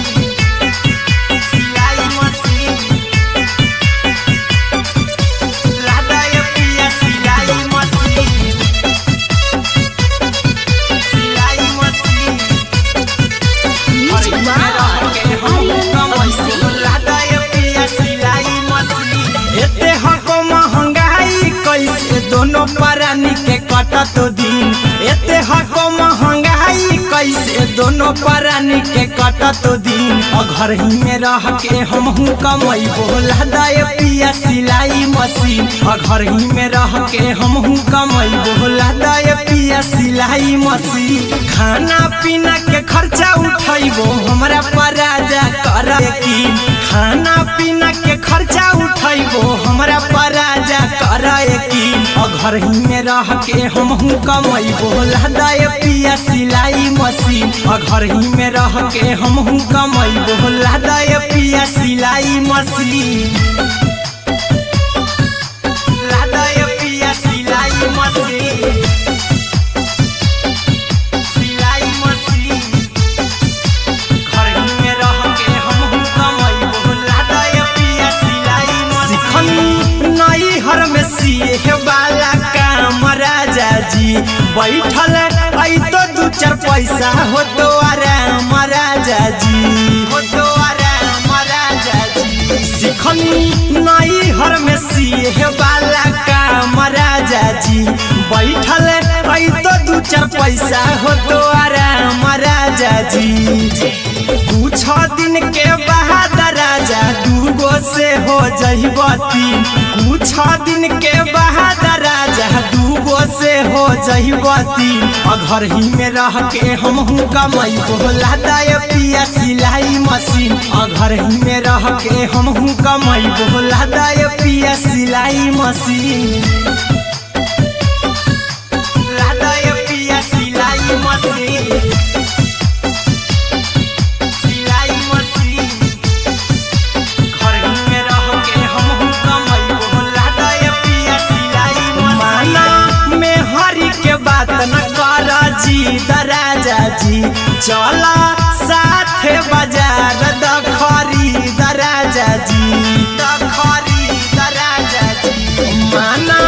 दोनों परानी के कटत दिन एते हको महंगाई कैसे दोनों परानी के कटत दिन घर ही में रह के हमहू कमाई बोला दाए पिया सिलाई मशीन घर ही में रह के हमहू कमाई बोला दाए पिया सिलाई मशीन खाना पीना के खर्चा उठाइबो हमरा पराजा कर यकीन खाना पीना के खर्चा उठाइबो हमरा पराजा कर यकीन घर ही में रह के हमहू कमाई बोला दाए पिया सिलाई मशीन घर ही में रह के हमहू कमाई बोला दाए पिया सिलाई मशीन लादाए पिया सिलाई मशीन सिलाई मशीन घर ही में रह के हमहू कमाई बोला दाए पिया सिलाई मशीन नई हर में सिए वाला काम राजा जी बैठल आई तो दू चार पैसा हो तो आराम राजा जी हो तो आराम राजा जी सिखनी नई हर में सिए वाला काम राजा जी बैठल आई तो दू चार पैसा हो तो आराम राजा जी कुछ दिन के बाद राजा दूगो से हो जहिबती कुछ दिन के बाद राजा दूगो से हो जहिबती घर ही में रह के हमहू कमाई बोला दाए पिया सिलाई मशीन घर ही में रह के हमहू कमाई बोला दाए पिया सिलाई मशीन लादाए पिया सिलाई मशीन सिलाई मशीन घर ही में रह के हमहू कमाई बोला दाए पिया सिलाई मशीन में हरी के बात न कर जी दराजा जी चला साथे बाजार दखरी दराजा जी दखरी दराजा जी माना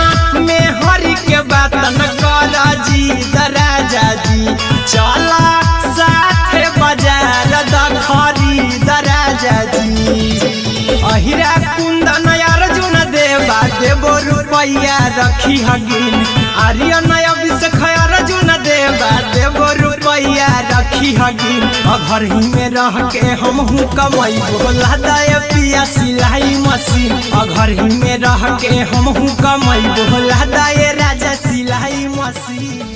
में हरी के बात न कर जी दराजा जी चला साथे बाजार दखरी दराजा जी अहिरा कुंदन अर्जुन देवा देवो रुपैया रखी हगिन आर्यन अभिषेक अर्जुन देवा देवो रुपैया रखी हगिन घर ही में रह के हमहू कमाई बोला दाए पिया सिलाई मशीन घर ही में रह के हमहू कमाई बोला दाए राजा सिलाई मशीन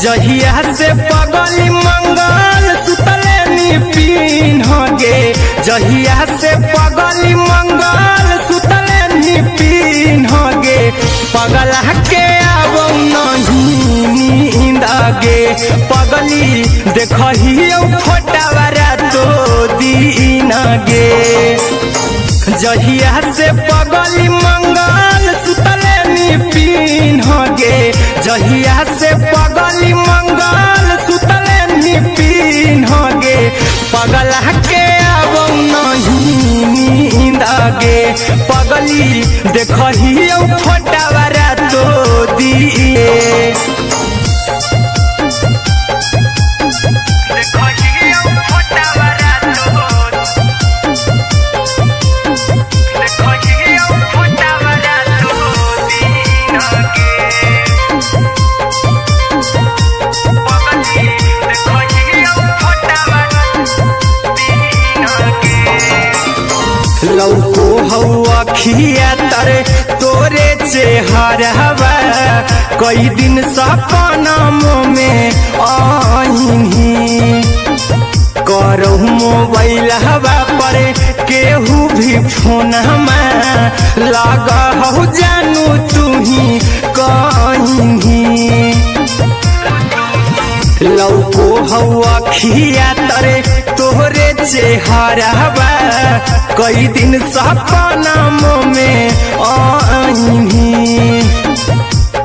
जहिया से पगली मंगल सुतले पिन गे जहिया से पगली मंगल सुतले पिन गे पगला के आब नहीं नींद गे पगली देखही फोटावारा तो दीन गे जहिया से पगली मंगल सुतले पिन गे जहिया से पगली मंगल सुतले पिन गे पगला के अब नहीं नींद गे पगली देखही फोटावारा तो दिए लौको हवा खिया तरे तोरे चेहरवा कई दिन सपना में आईनी करहु मोबाइल हवा पर केहू भी फोन लगा हो जानू तू ही कहीं लौको हवा खिया तरे तोहरे चेहरवा कई दिन सपना में आईनी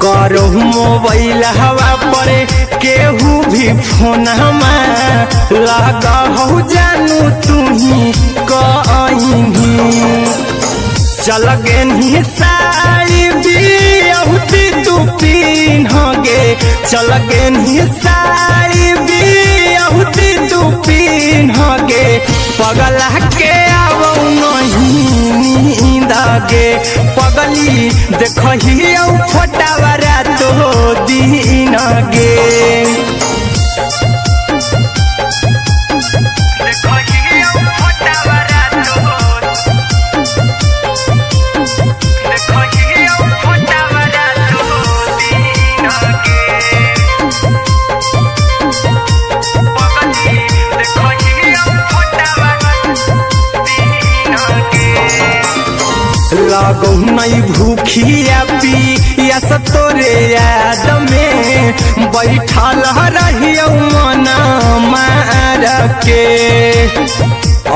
करो मोबाइल हवा पर केहू भी फोन लगा हो जानू तुम्ही कहीं चल गेनी साड़ी बियहुती तू पिन्हगे चल गेनी साड़ी बियहुती तू पिन्हगे पगला के आवो नहीं नींद गे पगली देखही फोटावरा तो दिन गे लागो नहीं भूखिया पिया तोरे याद में बैठल रहियो मना मार के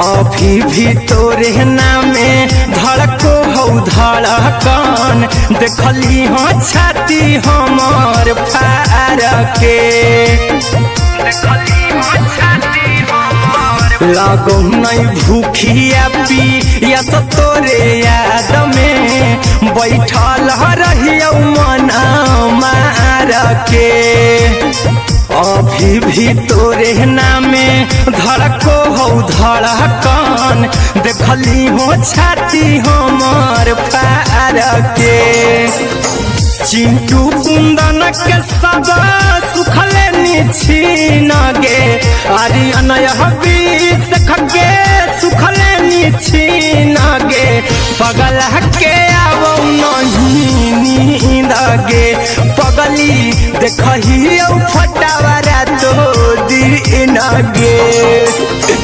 अभी भी तोरे नामे धड़को हो धड़कन देखली हाँ छाती हमार फार के लागो नहीं भूखिया पिया तोरे याद में बैठल रहियो मना मार के अभी भी तोरे नामे धड़को हो धड़कन देखली हो छाती हमार फार के चिंटू कुंदन के सब सुखले निछीन गे आर्यन बीस खगे सुखले निछीन गे पगला के आवो नहीं नींद गे पगली देखही फटावरा तो दिन गे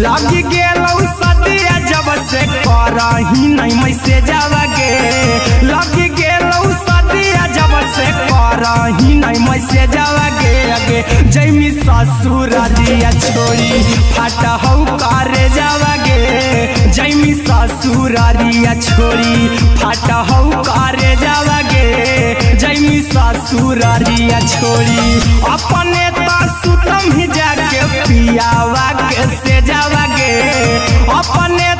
लगी गेलौ सदिया जब से करही नहीं मैसेज गे लगी गेलौ सदिया जब से करही नहीं मैसेज गे अगे जैमी ससुरालिया छोड़ी फाटा हो करे जावा गे जैमी ससुरालिया छोड़ी फाटा हो करे जावा गे जैमी ससुरालिया छोड़ी अपने सुतम ही जाके पियावा के से जावा गे अपने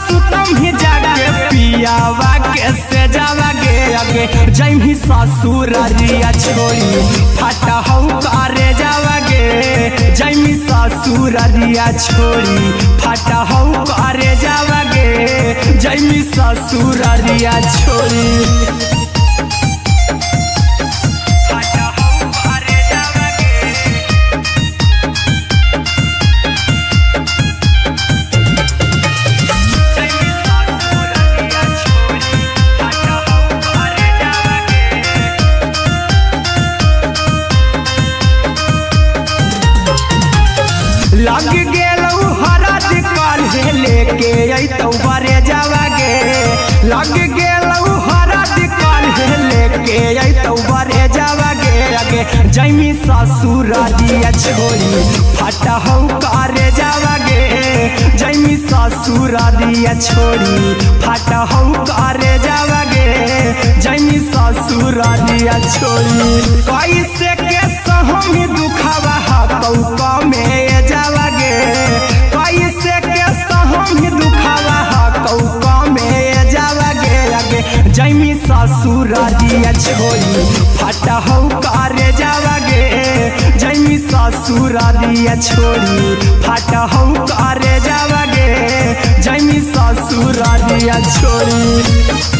सुतम ही जाके पियावा के से जावा गे अगे जैमी ससुरालिया छोड़ी फाटा हो करे जावा गे जैमी ससुरालिया छोड़ी फाटा हो करे जावा गे जैमी ससुरालिया छोड़ी लग गेलौ हरद काल्हे लेके अइतौ बरे जावा गे लग गेलौ हरद काल्हे लेके अइतौ बरे जावा गे अगे जैमी ससुरालिया छोड़ी फाटा हो करे जावा गे जैमी ससुरालिया छोड़ी फाटा हो करे जावा गे जैमी ससुरालिया छोड़ी कैसे के सहमी दुखावा हकौ में जावा गे कैसे के सहमी दुखावा हकौ में जावा गे अगे जैमी ससुरालिया छोड़ी फाटा हो करे जावा गे जैमी ससुरालिया छोड़ी फाटा हो करे जावा गे जैमी ससुरालिया छोड़ी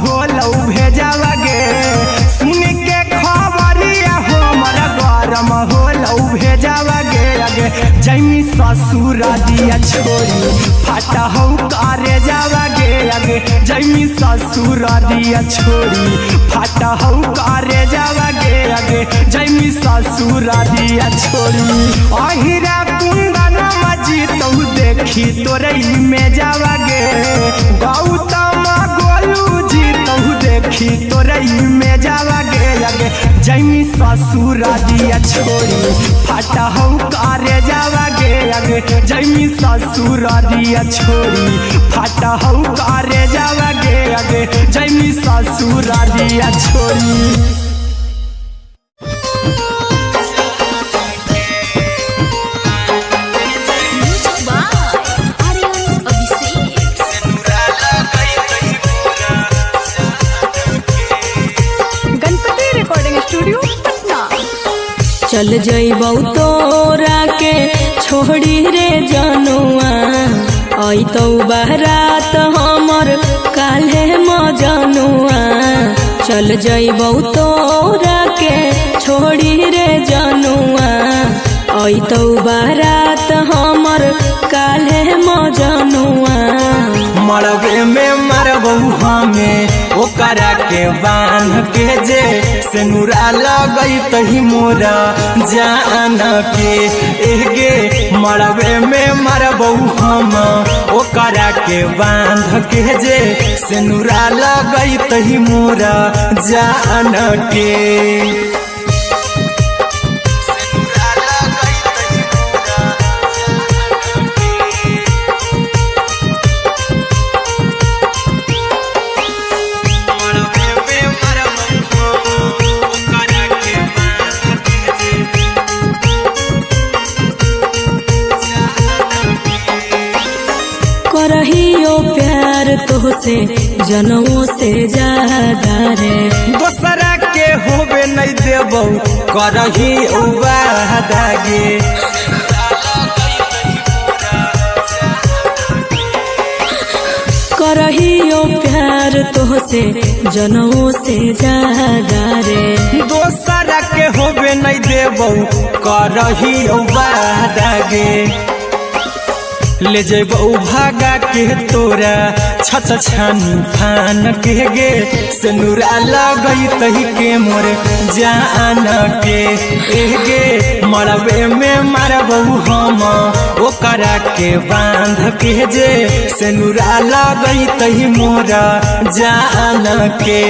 होलौ भेजावा गे सुन के खबरिया हमर गरम होलौ भेजावा गे अगे जैमी ससुर दिया छोरी फाटा हौ करे जावा गे अगे जैमी ससुर दिया छोरी फाटा हौ करे जावा गे अगे जैमी ससुर दिया छोरी अहिरा कुंदन मजी तो देखी तोरई में जावा गे गौतम गोलू जी तो देखी तोरई में जावा गे अगे जैमी ससुर दिया छोरी फाटा हौ करे जावा गे अगे जैमी ससुर दिया छोरी फाटा हौ करे जावा गे अगे जैमी ससुर दिया छोरी चल जइबौ तोरा के छोड़ी रे जनुआ अइतौ बारात हमर काल्हे मजनुआ चल जइबौ तोरा के छोड़ी रे जनुआ अइतौ बारात हमर काल्हे मजनुआ मरबे में मरबौ हमें ओकरा के बांध के जे सेनुरा लगई तही मोरा जान के एगे मरबे में मरबौ हम ओकरा के बांध के जे सेनुरा लगई तही मोरा जान के करहियो प्यार तोहसे जनमों से ज्यादा रे दोसरा के होबे नहीं देबौ करही वादा गे करहियो प्यार तोहसे जनमों से ज्यादा रे दोसरा के होबे नहीं देबौ करही वादा गे ले जेबौ भागा के तोरा छत छानी फान के गे सेनुरा लगई तही के मोर जान के एगे मरबे में मरबौ हम ओकरा के बांध के जे सेनुरा लगई तही मोरा जान के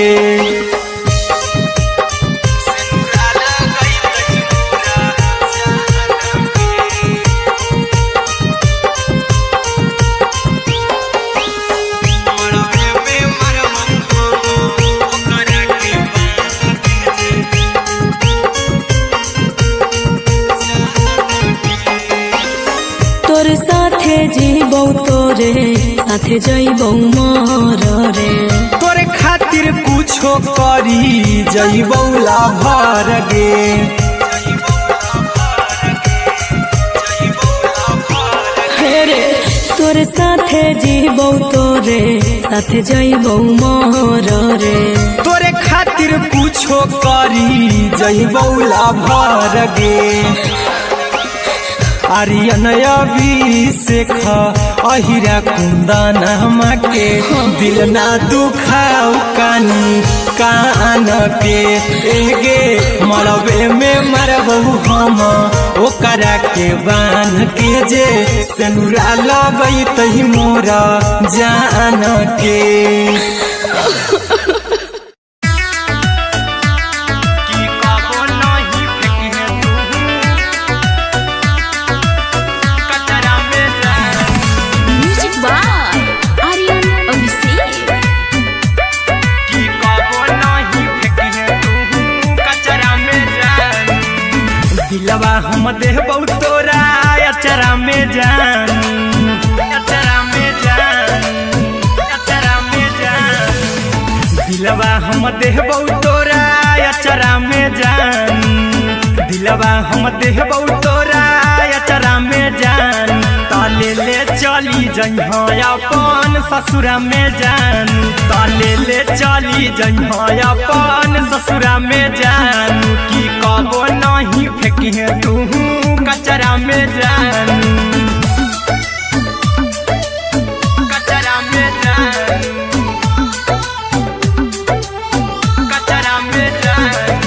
तोर साथे जीबौ तोरे साथे जइबौ मर रे तोरे खातिर कुछो करी जइबौ लाभर गे हेरे तोर साथे जीबौ तोरे साथे जइबौ मर रे तोरे खातिर कुछो करी जइबौ लाभर गे आर्यन अभिषेक अहिरा कुंदन के दिल ना दुखाऊ कानी कान के एगे मरबे में मरबौ हम ओकरा के बांध के जे सेनुरा लगई तही मोरा जान के दिलवा हम देबौ तोरा अचरा में जान अचरा में जान अचरा में जान दिलवा हम देबौ तोरा अचरा में जान दिलवा हम देबौ तोरा अचरा में जान तले ले चली जइहा अपन ससुरा में जानू तले ले चली जइहा अपन ससुरा में जानू की कबो नहीं फेंकिहे तू कचरा में जानू कचरा में जानू कचरा में जानू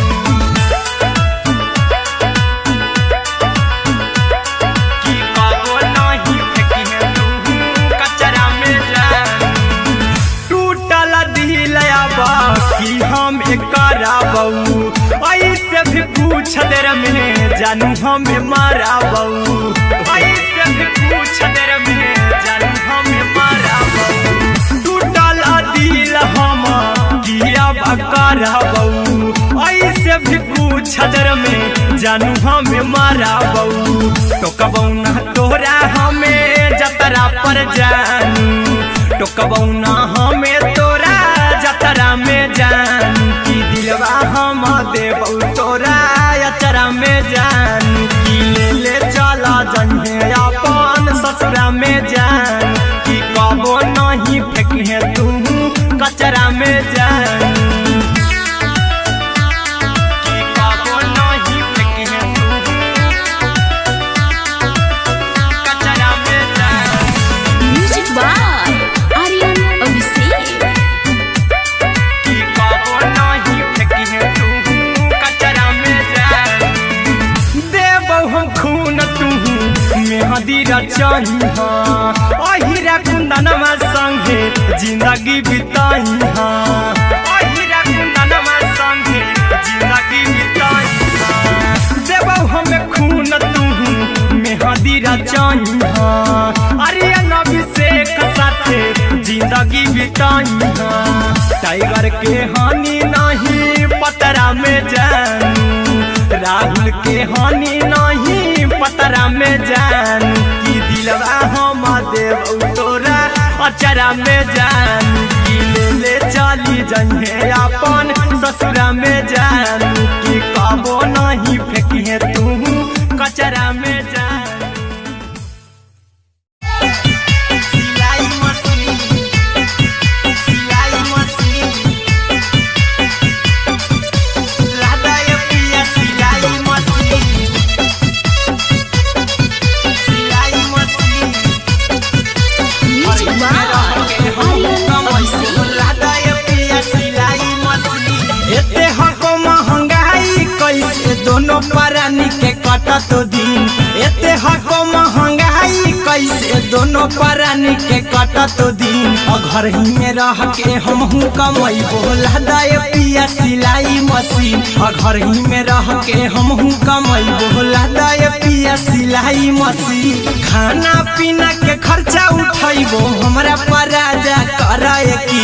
की कबो नहीं फेंकिहे तू कचरा में जानू टूटल दिल आबा कि हम कराबू ऐसे भी पूछ देर में जानू हमें माराबू ऐसे भी पूछ देर में जानू हमें माराबू टूटल दिल हम किया कराबू ऐसे भी पूछ देर में जानू हमें माराबू टोकबू ना तोरा हमें जतरा पर जानू टोकबू ना हमें तोरा जतरा में जानू की दिलवा हम देबू तोरा अचरा में जानू की ले चला जइहे अपन ससुरा में जानू की कबो नहीं फेंकिहे तू कचरा में जानू की कबो नहीं फेंकिहे तू कचरा में जानू Music by Aryan Abhishek. की कबो नहीं फेंकिहे तू कचरा में जानू देबौ हम खून तू मेहंदी रचही अहिरा कुंदनमा संगे जिंदगी बिताई अहिरा कुंदनमा संगे जिंदगी बिताई देबौ हमें खून तू मेहंदी रचही आर्यन अभिषेक साथे जिंदगी बिताई टाइगर के हानि नहीं पतरा में जानू राहुल के हानि नहीं पतरा में जानू की दिलवा हम देबू तोरा अचरा में जानू की ले चली जइहे अपन ससुरा में जानू की कबो नहीं फेंकिहे तू कचरा में जानू सिलाई मशीन सिलाई मशीन लादा ये पिया सिलाई मशीन सिलाई machine Music by Aryan Abhishek. लादा ये पिया सिलाई मशीन एते हको महंगाई कैसे दोनों परानी के कटत दिन एते हको महंगाई कैसे दोनों परानी के कटत दिन घर ही में रह के हमहू कमैबो लादा ये पिया सिलाई मशीन घर ही में रह के हमहू कमैबो लादा ये पिया सिलाई मशीन खाना पीना के खर्चा उठैबो हमरा पराजा कराए की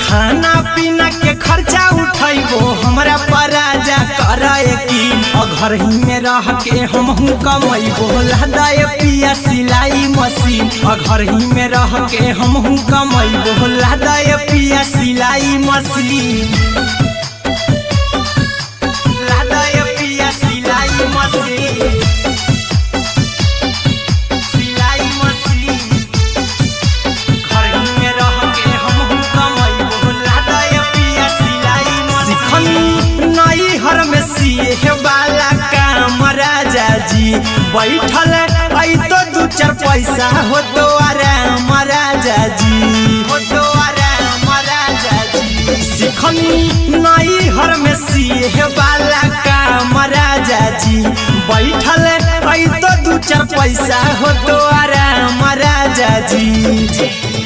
खाना पीना के खर्चा उठैबो हमरा पराजा कराए की घर ही में रह के हमहू कमैबो लादा ये पिया सिलाई मशीन घर ही में रह के हमहू कमैबो लादा ये पिया सिलाई मशीन लादा ये पिया सिलाई मशीन सिलाई मशीन घर ही में रह के हमहू कमैबो लादा ये पिया सिलाई मशीन नई हर में सिए वाला काम राजा जी बैठल आई तो दू चार पैसा हो तो आराम राजा जी हो तो आराम राजा जी सिखनी नई हर में सिए वाला काम राजा जी बैठल आई तो दू चार पैसा हो तो आराम राजा जी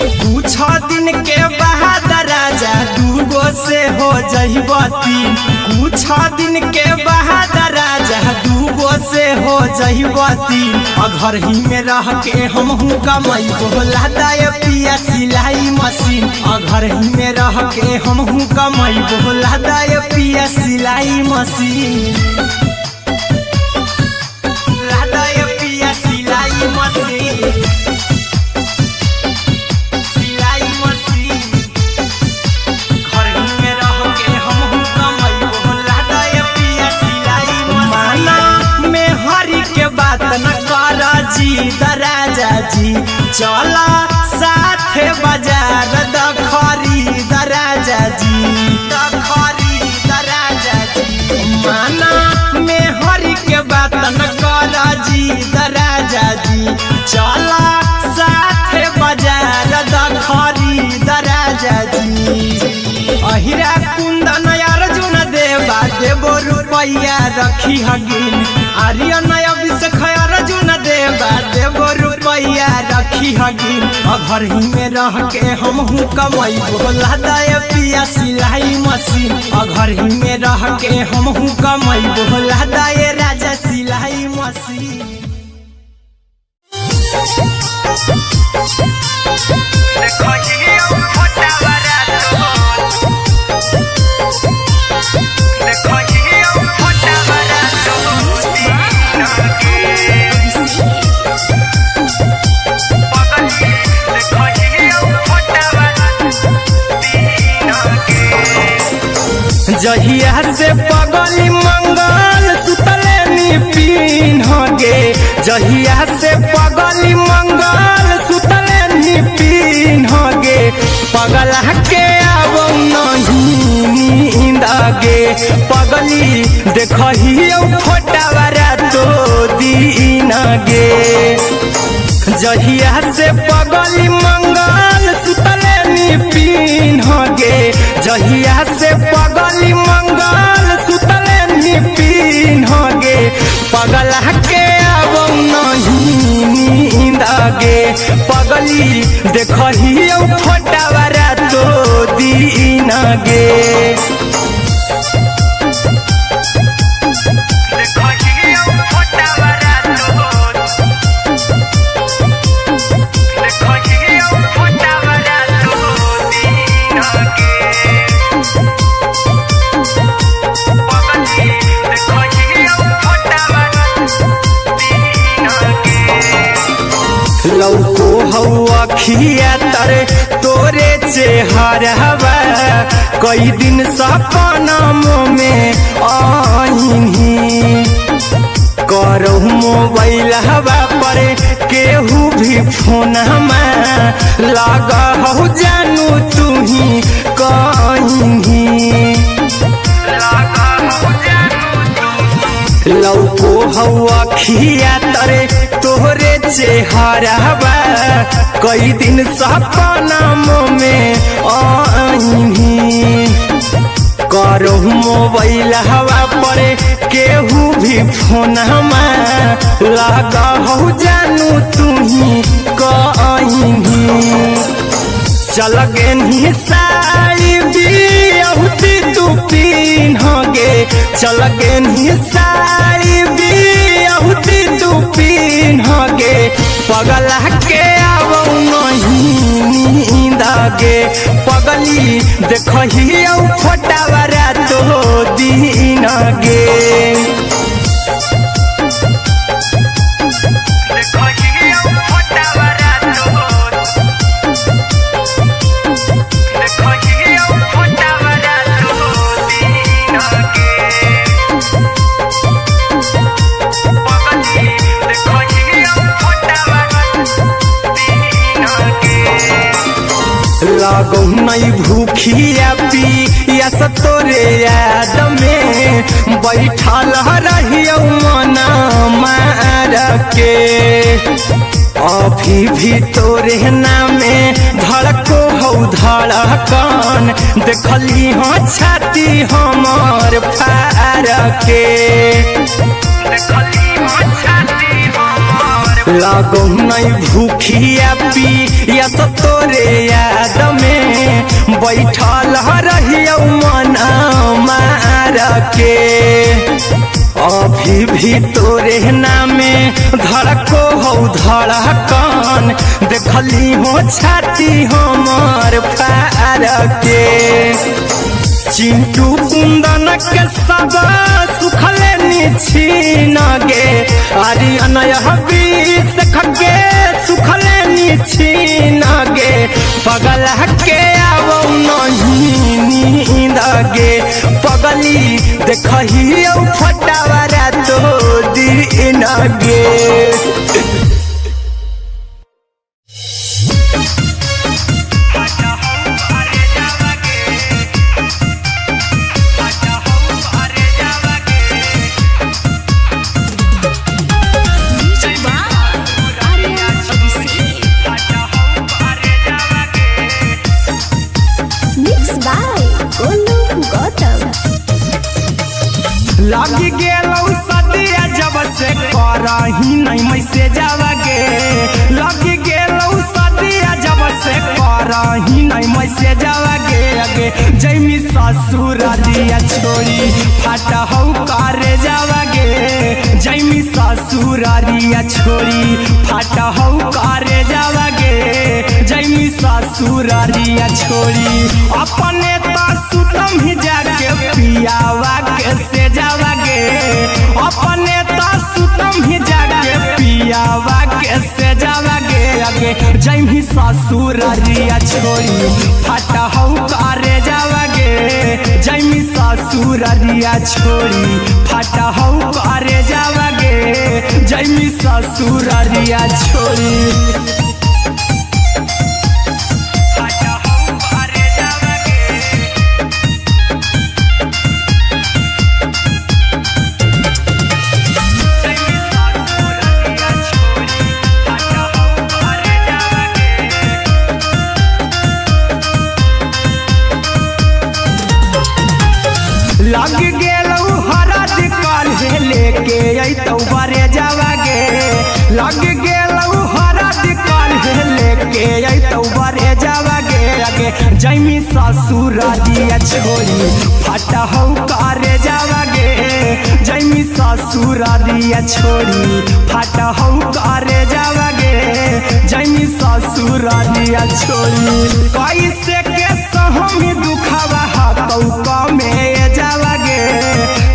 कुछ दिन के बाद राजा दूगो से हो जइब तीन कुछ दिन के बाद राजा दूगो से हो जइब तीन घर ही में रह के हमहू कमैबो लादा ये पिया सिलाई मशीन घर ही में रह के हमहू कमैबो लादा ये पिया सिलाई मशीन लादा ये पिया सिलाई मशीन सिलाई मशीन घर ही में रह के हमहू कमैबो लादा ये पिया सिलाई मशीन माना में हरी के बात न कर जी दराजा जी चला साथे बाजार द खरीद राजा जी, द खरीद राजा जी। माना में हरि के बात न कर जी द राजा जी, चला साथे बाजार द खरीद राजा जी। अहिरा कुंदन अर्जुन देवा देवो रुपैया रखी हगिन, आर्यन अभिषेक अर्जुन देवा देवो रुपैया रखी हगिन। घर ही में रह के हमहू कमाई बोला दे पिया सिलाई मशीन, घर ही में रह के हमहू कमाई बोला दे राजा सिलाई मशीन। जहिया से पगली मंगल सुतले निपिन गे, जहिया से पगली मंगल सुतले निपिन गे। पगला के आवो नहीं नींद गे, पगली देखही फोटावा रातो दिन गे। जहिया से पगली मंगल सुतले निपिन गे, जहिया से पगली मंगल सुतले निपिन गे। पगला के आवो नहीं नींद गे, पगली देखही फोटावा रातो दिन गे। लौको हवा खिया तरे तोरे चेहरवा, कई दिन सपना में आईनी। करो मोबाइल हवा पर केहू भी फोन में लगा हो जानू तू ही कहीं। लौको हवा खिया तरे तोहरे चेहरवा, कई दिन सपना में आईनी। करो मोबाइल हवा पर केहू भी फोन में लगा हो जानू तू ही कहीं। चल गे साड़ी बिहुती तू पीन गे, चल गे साड़ी बिहुती तू पीन गे। पगला के आवो नहीं नींद गे, पगली देखही फोटावा रातो दिन गे। लागो नहीं भूखिया पिया तोरे याद में, बैठल रहियो मना मार के। अभी भी तोरे नामे धड़को हो धड़कन, देखली हाँ छाती हमार फार के। लागो नहीं भूखिया पिया तोरे याद में, बैठल रहियो मना मार के। अभी भी तोरे नामे धड़को हो धड़कन, देखली हो छाती हमार फार के। चिंटू कुंदन के सब सुखले निछीन गे, आर्यन अभिषेक के सुखले निछीन गे। पगला के आवो नहीं नींद गे, पगली देखही फोटावा रातो दिन गे। लग गेलौ सदिया जब से करही नहीं मैसेजवा गे लग गेलौ सदिया जब से करही नहीं मैसेजवा गे अगे जैमी ससुरारिया छोड़ी फाटा हौ करे जावा गे जैमी ससुरारिया छोड़ी फाटा हौ करे जावा गे जैमी ससुरारिया छोड़ी अपने तो सुतम ही जाके पियावा के से जावा गे अपने तो सुतम ही जाके पियावा के से जावा गे अगे जैमी ससुरारिया छोड़ी फाटा हौ करे जावा गे जैमी ससुरारिया छोड़ी फाटा हौ करे जावा गे जैमी ससुरारिया छोड़ी लग गेलौ हरद काल्हे लेके अइतौ बरे जावा गे लग गेलौ हरद काल्हे लेके अइतौ बरे जावा गे अगे जैमी ससुरारिया छोड़ी फाटा हौ करे जावा गे जैमी ससुरारिया छोड़ी फाटा हौ करे जावा गे जैमी ससुरारिया छोड़ी कैसे के सहम दुखवा हतौ कमे जावा गे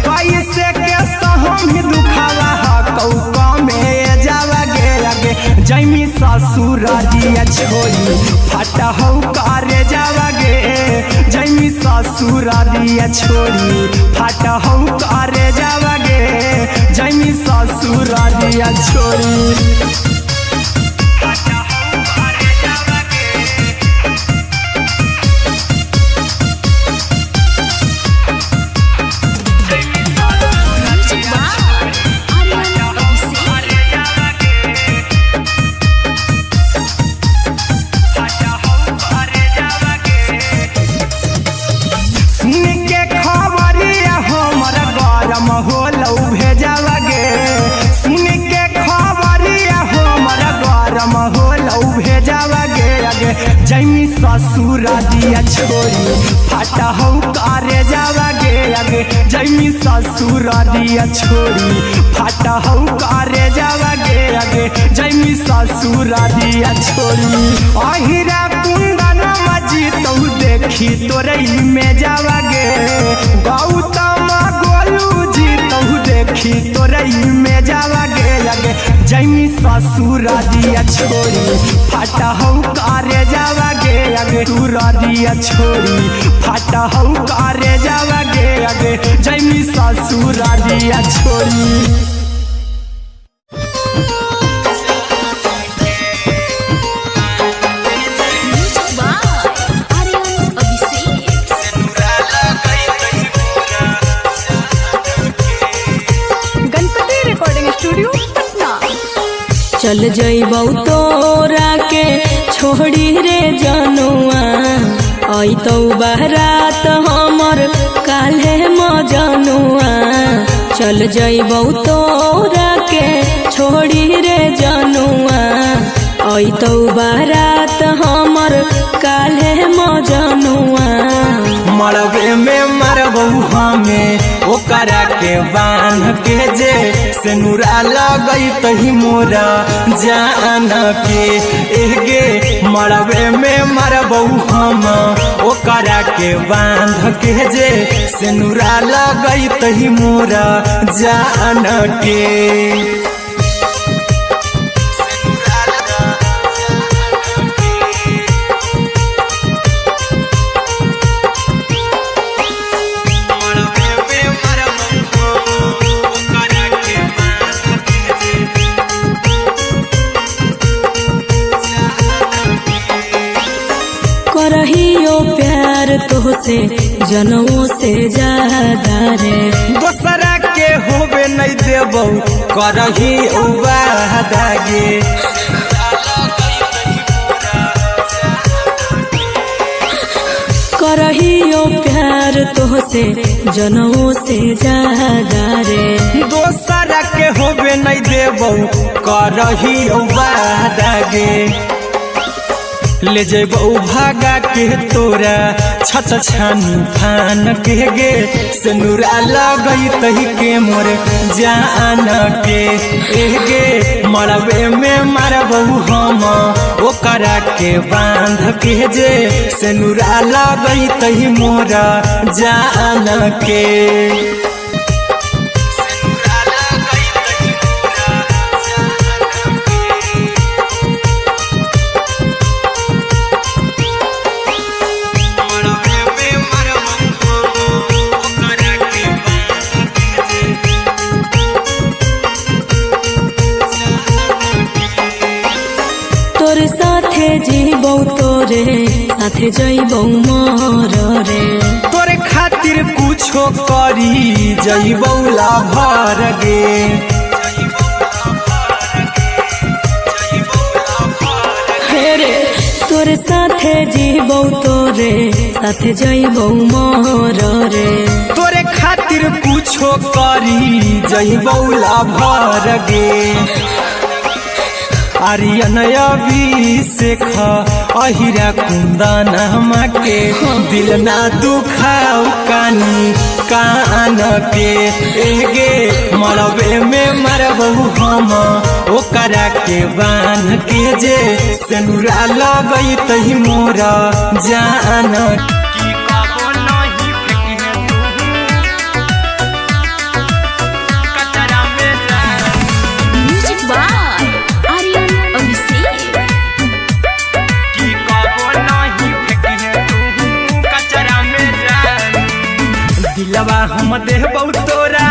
कैसे के सहम दुखवा हतौ कमे जावा गे अगे जैमी ससुरारिया छोड़ी फाटा हौ करे जावा गे जैमी ससुरारिया छोड़ी फाटा हौ करे जावा गे जैमी ससुरारिया छोड़ी जैमी ससुरारिया छोड़ी फाटा हौ करे जावा गे अगे जैमी ससुरारिया छोड़ी फाटा हौ करे जावा गे अगे जैमी ससुरारिया छोड़ी अहिरा कुंदन मजी तौ देखी तोरई में जावा गे गौतम गोलू जी तौ देखी तोरई में जावा गे अगे जैमी ससुरारिया छोड़ी फाटा हौ करे जावा गे अगे सुरारिया छोड़ी फाटा हौ करे जावा गे अगे जैमी ससुरारिया छोड़ी चल जइबौ तोरा के छोड़ी रे जनुआ अइतौ बारात हमर काल्हे मजनुआ चल जइबौ तोरा के छोड़ी रे जनुआ अइतौ बारात हमर काल्हे मजनुआ मरबे में मरबौ हमें ओकरा के बांध के जे सेनुरा लगई तही मोरा जान के एगे मरबे में मरबौ हम ओकरा के बांध के जे सेनुरा लगई तही मोरा जान के करहियो प्यार तोहसे जनमों से ज्यादा रे दोसरा के होबे नहीं देबौ करही वादा गे करहियो प्यार तोहसे जनमों से ज्यादा रे दोसरा के होबे नहीं देबौ करहियो वादा गे ले जेबौ भागा के तोरा छत छानी फान के गे सिनुरा लगई तही के मोर जान के गे मरबे में मारबौ हम ओकरा के बांध के जे सिनुरा लगई तही मोर जान के तोर साथे जीबौ तोरे साथे जइबौ मोर रे तोरे खातिर कुछो करी जइबौ लाभर गे रे तोर साथे जीबौ तोरे साथे जइबौ मोर रे तोरे खातिर कुछो करी जइबौ लाभर गे आर्यन अभिषेक अहिरा कुंदन के दिल ना दुखाऊ कानी कान के गे मरबे में मरबौ हम ओकरा के बांध के जे सिनुरा लगई तही मोर जान दिलवा हम देबौ तोरा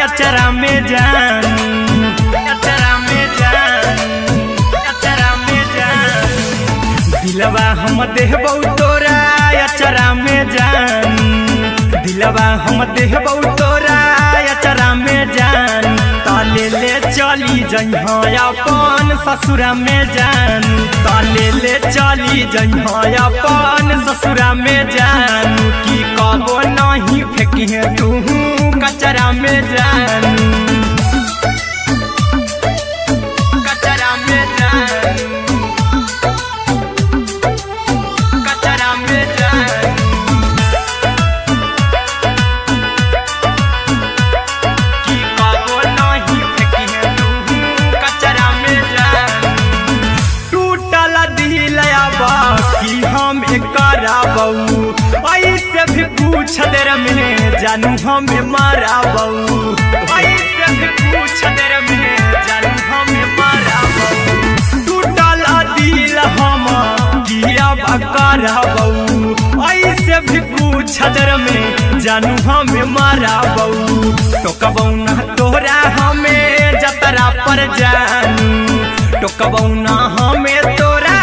अचरा में जान अचरा में जान अचरा में जान दिलवा हम देबौ तोरा अचरा में जान दिलवा हम देबौ तोरा अचरा में जान ताले ले चली जइहा अपन ससुरा में जान ताले ले चली जइहा अपन ससुरा में जान की कबो नहीं फेंकी तू कचरा में जान कचरा में जान कचरा में जान की कबो नहीं फेंकी तू कचरा में जान टूटल दिल बाकी हम कराबौ ऐसे भी पूछ देर में जानू हमें माराबौ ऐसे भी पूछ देर में जानू हमें माराबौ टूटल दिल हम किया कराबौ ऐसे भी पूछ देर में जानू हमें माराबौ टोकबौ ना तोरा हमें जतरा पर जानू टोकबौ ना हमें तोरा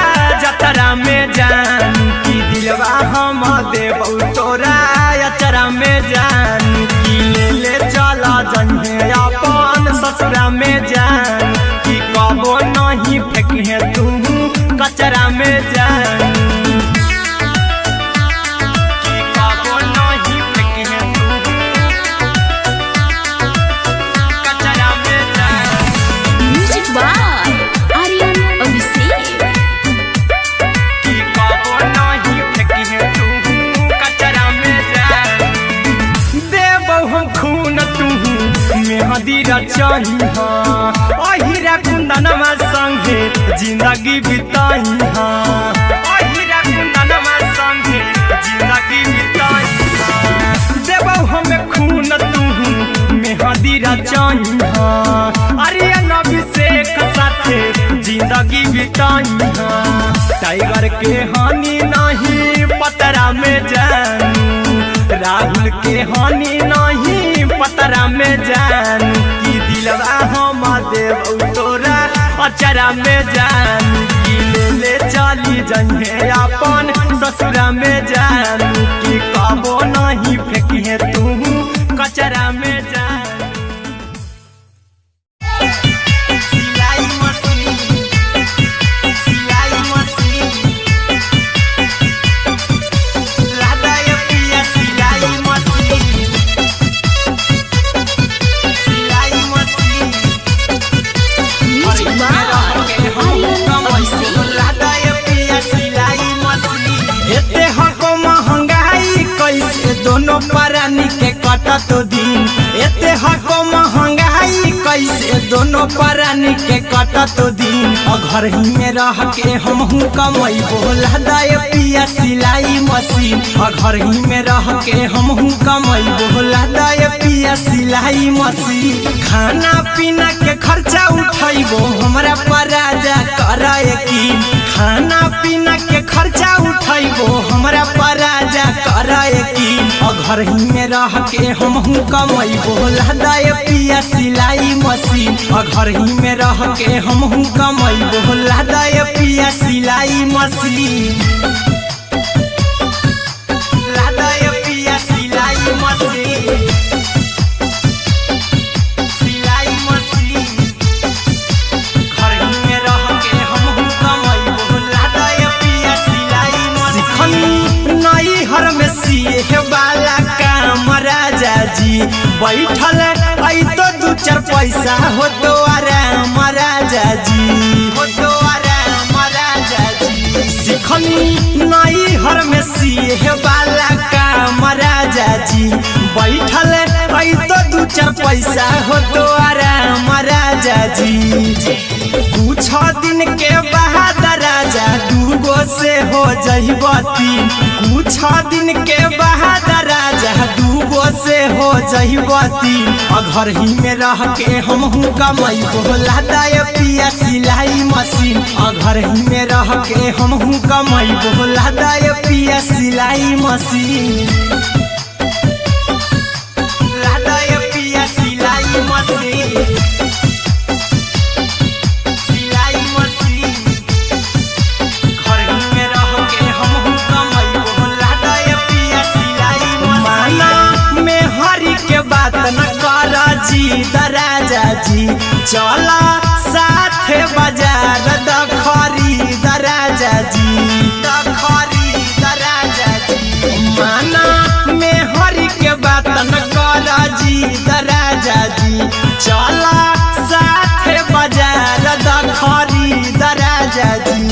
जतरा में जान की दिलवा हम देबौ तोरा अचरा में जान की ले चला जइहे अपन ससुरा में जान की कबो नहीं फेंकी तू कचरा में जान की कबो नहीं फेंकी तू कचरा में जान म्यूजिक बाय आर्यन अभिषेक मेहदी रचही अहिरा कुंदनमा संगे जिंदगी बिताई अहिरा कुंदनमा संगे जिंदगी बिताई देबौ हमें खून तू मेहदी रचही आर्यन अभिषेक साथे जिंदगी बिताई टाइगर के हानि नहीं पतरा में जानू राहुल के हानि नहीं पतरा में जान की दिलवा हम देबौ तोरा अचरा में जान की ले चली जइहे अपन ससुरा में जान की कबो नहीं फेंकी तू कचरा में जान सिलाई मशीन राधा हको महंगाई कैसे दोनों प्राणी के कटत दिन एते हको महंगाई कैसे दोनों प्राणी के कटत दिन घर ही में रह के हमहू कमाई बोला दाय पिया सिलाई मशीन घर ही में रह के हमहू कमाई बोला दाय पिया सिलाई मशीन खाना पीना के खर्चा उठाइबो हमरा पराजा कराए की खाना पीना के खर्चा उठाइबो हमरा पराजा कराए की घर ही में रह के हमहू कमाई बोला दाय पिया सिलाई मशीन घर ही में रह के हमहू कमाई बोला दाय पिया सिलाई मशीन लादाय पिया सिलाई मशीन सिलाई मशीन घर ही में रह के हमहू कमाई बोला दाय पिया सिलाई मशीन नई हर में सिए वाला काम राजा जी बैठल आई तो दू चार पैसा हो तो आराम राजा जी हो तो आराम राजा जी सिखनी नई हर में सिए वाला काम राजा जी बैठल आई तो दू चार पैसा हो तो आराम राजा जी कुछ दिन के बाद राजा दूगो से हो जहिबती कुछ दिन के बाद राजा दूगो से हो जहिबती घर ही में रह के हमहू कमाई बोला दाय पिया सिलाई मशीन घर ही में रह के हमहू कमाई बोला दाय पिया सिलाई मशीन लादाय पिया सिलाई मशीन सिलाई मशीन घर ही में रह के हमहू कमाई बोला दाय पिया सिलाई मशीन में हरी के बात न कर जी दराजा जी चला साथे बाजार दखरी दराजा जी दखरी दराजा जी माना में हरी के बात न कर जी दराजा जी चला साथे बाजार दखरी दराजा जी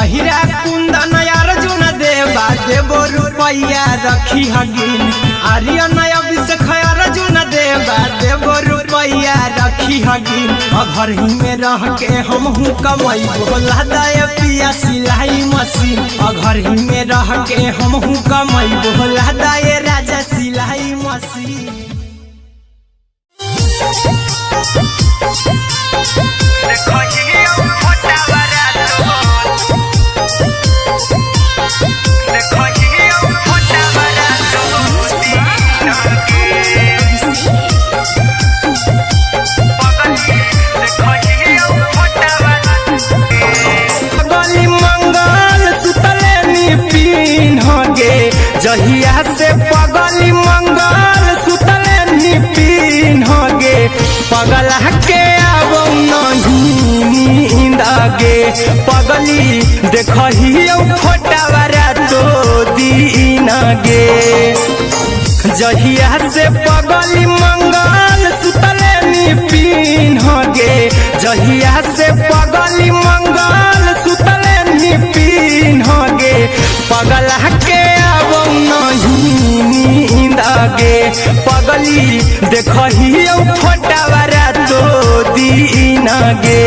अहिरा कुंदन अर्जुन देवा देबो रुपैया रखी हगिन आर्यन अभिषेक अर्जुन देवा देबो रुपैया रखी हगिन घर ही में रह के हमहू कमाई बोला दाय पिया सिलाई मशीन घर ही में रह के हमहू कमाई बोला दाय राजा सिलाई मशीन जहिया से पगली मंगल सुतले निपिन गे पगल के आवो नहीं नींद गे पगली देखही फोटावरा तो दीन गे जहिया से पगली मंगल सुतले निपिन गे जहिया से पगली मंगल सुतले निपिन गे पगल के आवो नहीं नींद गे पगली देखही फोटावरा तो दीन गे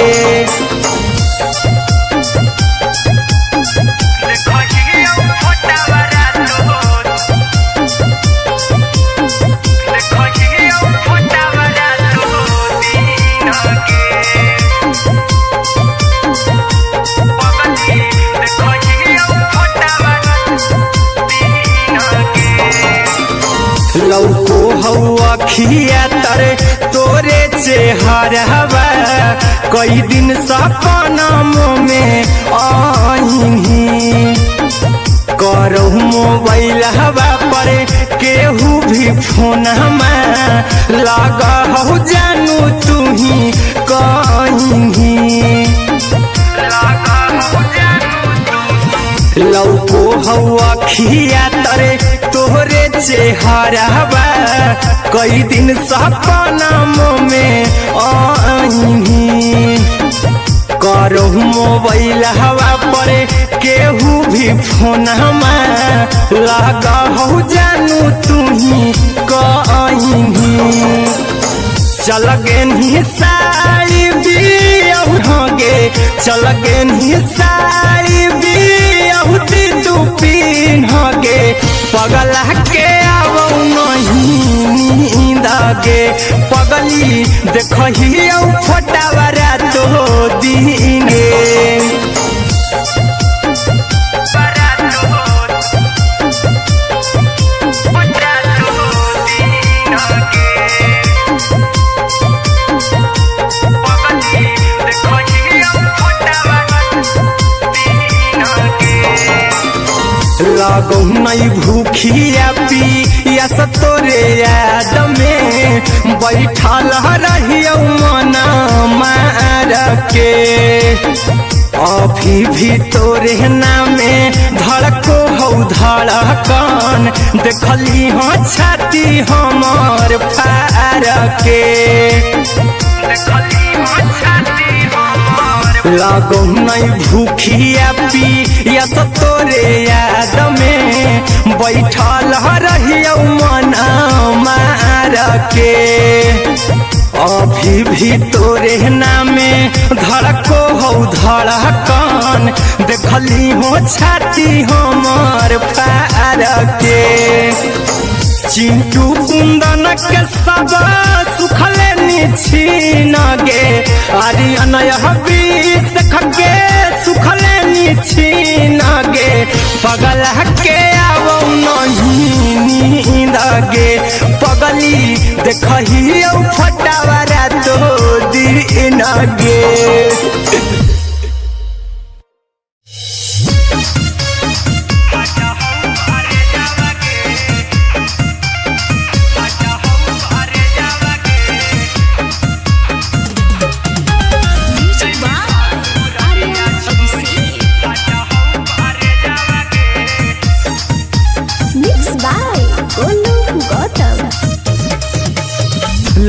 लौको हवा खिया तरे तोरे चेहरवा कई दिन सपना में आईनी करहु मोबाइल हवा पर केहू भी फोन में लगा हो जानू तू ही कहीं लौको हवा खिया तरे तोहरे चेहरवा कई दिन सपना में आईनी करो मोबाइल हवा पर केहू भी फोन लगा हो जानू तुम्ही कहीं चल गे साड़ी बिगे चल गे साड़ी बिहुती तू पिन्हगे पगला के आवो नहीं नींद गे पगली देखही फोटावरा तो दीगे लागो नहीं भूखिया पिया तोरे याद में बैठल रहियो मना मार के अभी भी तोरे नामे धड़को हो धड़कन देखली हाँ छाती हमार फार के लागो नहीं भूखिया पिया तोरे याद में बैठल रहियो मना मार के अभी भी तोरे नामे धड़को हो धड़कन देखली हो छाती हमार फार के चिंटू कुंदन के सब सुखले छीन गे अरे अनय बीस खगे सुखले छीन गे पगल के आवो नहीं नींद गे पगली देखही फटावरा तो दिन गे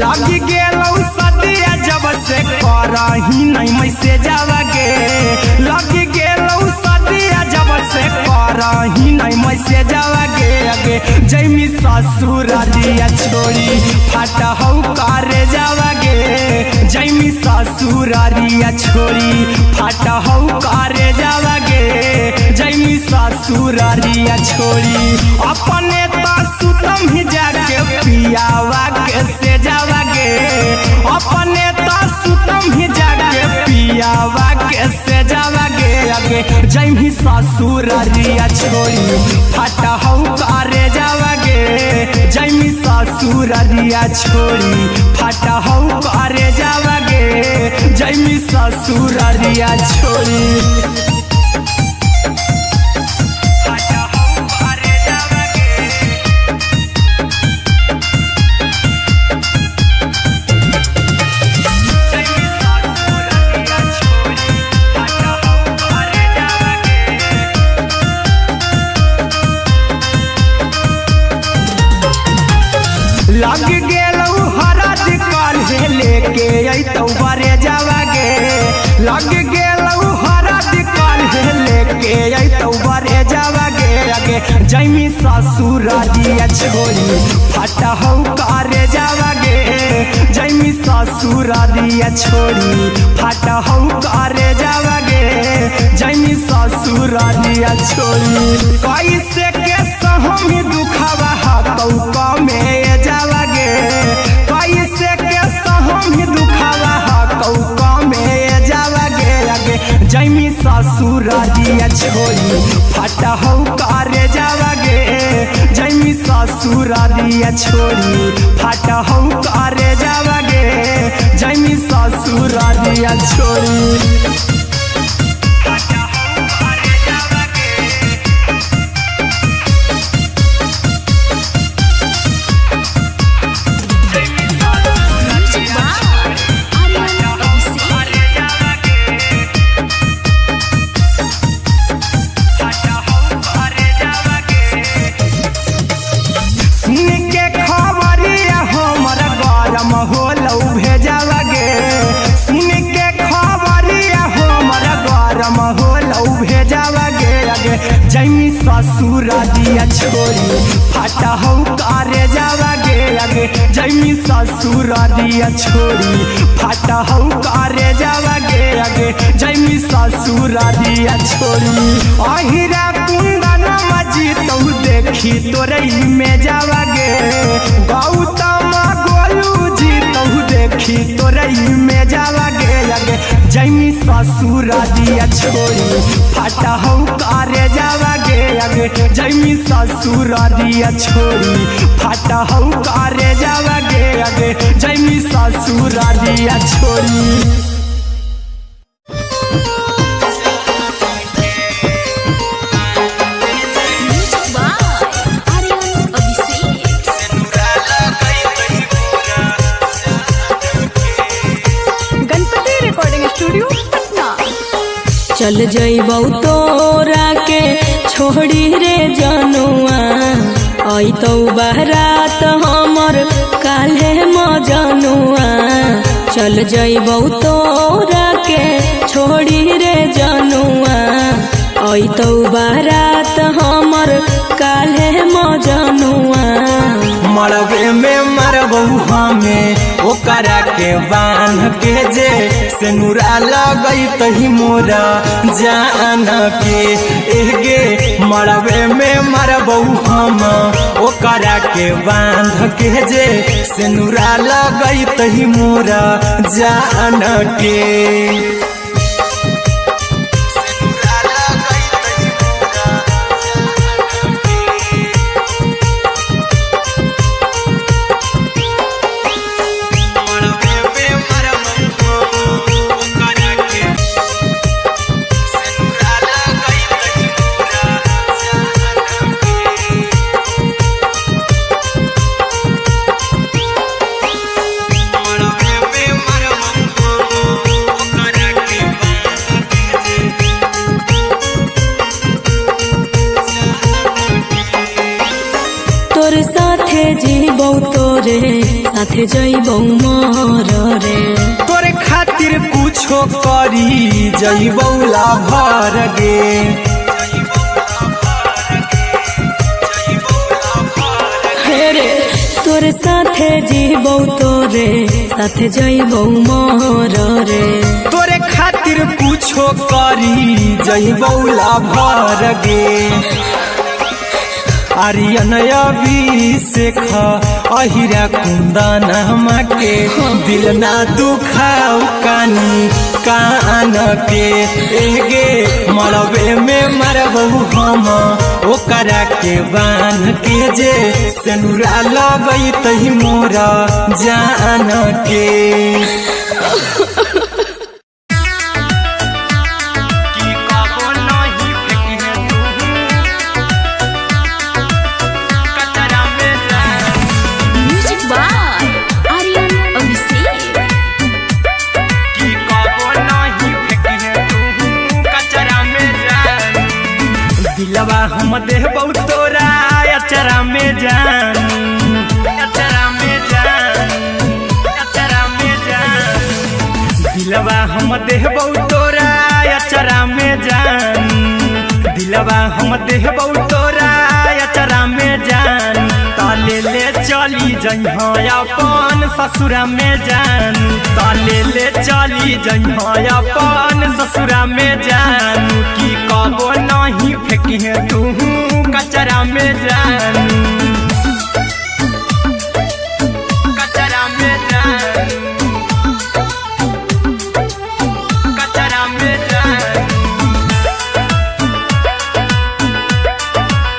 लगी गेलौ सदिया जब से करही नहीं मैसेजवा गे लगी गेलौ सदिया जब से करही नहीं मैसेजवा गे अगे जैमी ससुरालिया छोड़ी फाटा हौ करे जावा गे जैमी ससुरालिया छोड़ी फाटा हौ करे जावा गे जैमी ससुरालिया छोड़ी अपने तो सुतम ही जाके पियावा के से जावा गे अपने तो सुतम ही जाके पियावा के से जावा गे अगे जैमी ससुरालिया छोड़ी फाटा हौ करे जावा गे जैमी ससुरालिया छोड़ी फाटा हौ करे जावा गे जैमी ससुरालिया छोड़ी लग गेलौ हरद काल्हे लेके अइतौ बरे जावा गे लग गेलौ हरद काल्हे लेके अइतौ बरे जावा गे अगे जैमी ससुरालिया छोड़ी फाटा हौ करे जावा गे जैमी ससुरालिया छोड़ी फाटा हौ करे जावा गे जैमी ससुरालिया छोड़ी कैसे के सहमी दुखावा हतौ कमे जावा गे कैसे के सहमी दुखावा हतौ कमे जावा गे अगे जैमी ससुरालिया छोड़ी फाटा हौ करे जावा गे जैमी ससुरालिया छोड़ी फाटा हौ करे जावा गे जैमी ससुरालिया छोड़ी होलौ भेजावा गे सुन के खबरिया हो जैमी ससुर दिया छोड़ी फाटा हो करे जावा गे जैमी ससुर दिया छोड़ी फाटा हो करे जावा गे जैमी ससुर दिया छोड़ी अहिरा कुंदन मजी तो देखी तोरई में जावा गे गौतम गोलू जी तो देखी तोरई में जावा गे जैमी ससुर दिया छोड़ी फाटा हो करे जावा गे जैमी ससुर दिया छोड़ी फाटा हो करे जावा गे जैमी ससुर दिया छोड़ी चल जइबौ तोरा के छोड़ी रे जनुआ अइतौ बारात हमर काल्हे मजनुआ चल जइबौ तोरा के छोड़ी रे जनुआ अइतौ बारात हमर काल्हे मजनुआ मरबे में मरबौ हमें ओकरा के बांध के जे सेनुरा लगई तही मोरा जान के एगे मरबे में मरबौ हम ओकरा के बांध के जे सेनुरा लगई तही मोरा जान के तोरे साथे जइबौ मोर रे तोरे खातिर कुछो करी जइबौ लाभर गे रे तोरे साथे जीबौ तोरे साथे जइबौ मोर रे तोरे खातिर कुछो करी जइबौ लाभर गे आर्यन अभिषेक अहिरा कुंदन के दिल ना दुखाऊ कानी कान के एगे मरबे में मरबौ हम ओकरा के बांध के जे सेनुरा लगई तही मोरा जान के दिलवा हम देहबौ तोरा अचरा में जान अचरा में जान अचरा में जान दिलवा हम देहबौ तोरा अचरा में जान दिलवा हम देहबौ तोरा अचरा में जान ताले ले चली जइहा अपन ससुरा में जान ताले ले चली जइहा अपन ससुरा में जान की कबो नहीं फेंकी तू कचरा में जान कचरा में जान कचरा में जान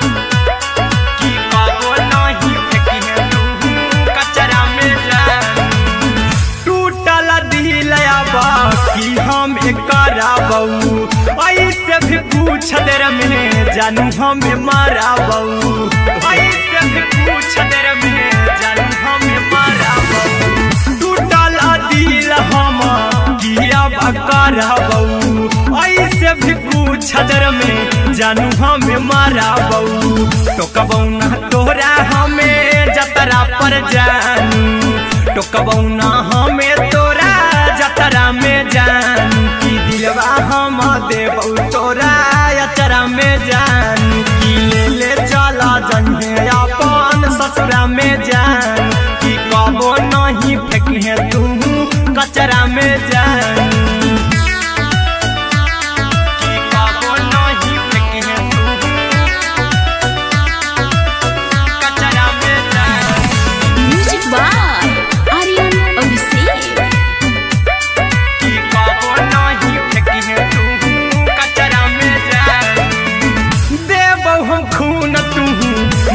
की कबो नहीं फेंकी तू कचरा में जान टूटल दिल कि हम कराबौ ऐसे भी पूछ देर में जानू हमें माराबौ ऐसे भी पूछ देर में जानू हमें माराबौ टूटल दिल हम किया कराबौ ऐसे भी पूछ देर में जानू हमें माराबौ टोकबौ ना तोरा हमें जतरा पर जानू टोकबौ ना हमें तोरा जतरा में जानू की दिलवा हम देबौ तोरा अचरा में जान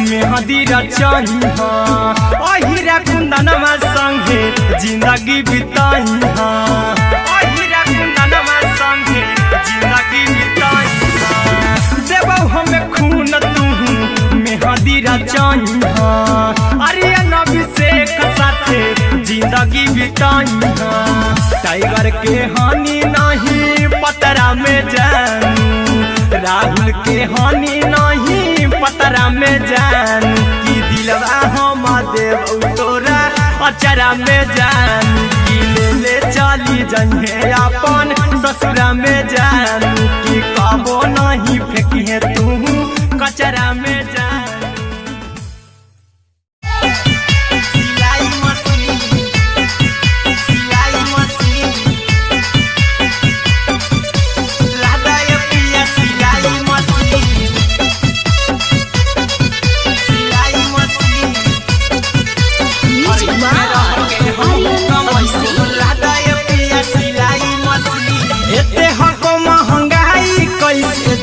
मेहंदी रचाई अहिरा कुंदनमा संगे जिंदगी बिताई अहिरा कुंदनमा संगे जिंदगी बिताई देबौ हमें खून तू मेहंदी रचाई आर्यन अभिषेक साथे जिंदगी बिताई टाइगर के हानि नहीं पतरा में जानू राहुल के हानि नहीं पतरा में जानू कि दिलवा हम देव तोरा अचरा में जानू कि ले चली जइहे अपन ससुरा में जानू कि कबो नहीं फेंकिए तू कचरा में जानू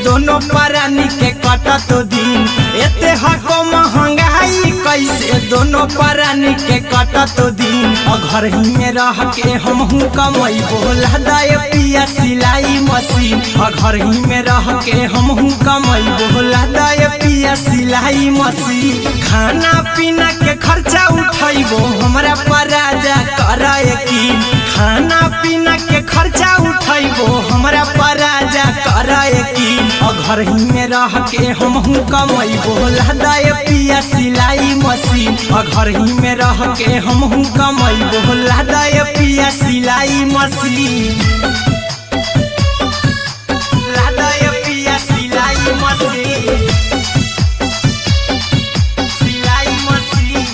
दोनों परानी के कटा तो दिन एते हको महंगाई कैसे दोनों परानी के कटा तो दिन घर ही में रह के हमहू कमाई बोला दाय पिया सिलाई मशीन घर ही में रह के हमहू कमाई बोला दाय पिया सिलाई मशीन खाना पीना के खर्चा उठाइबो हमरा पराजा कराए की खाना पीना के खर्चा उठाइबो हमरा पराजा कराए की घर ही में रह के हमहू कमाई बोला दाय पिया सिलाई मशीन घर ही में रह के हमहू कमाई बोला दाय पिया सिलाई मशीन लादाय पिया सिलाई मशीन सिलाई मशीन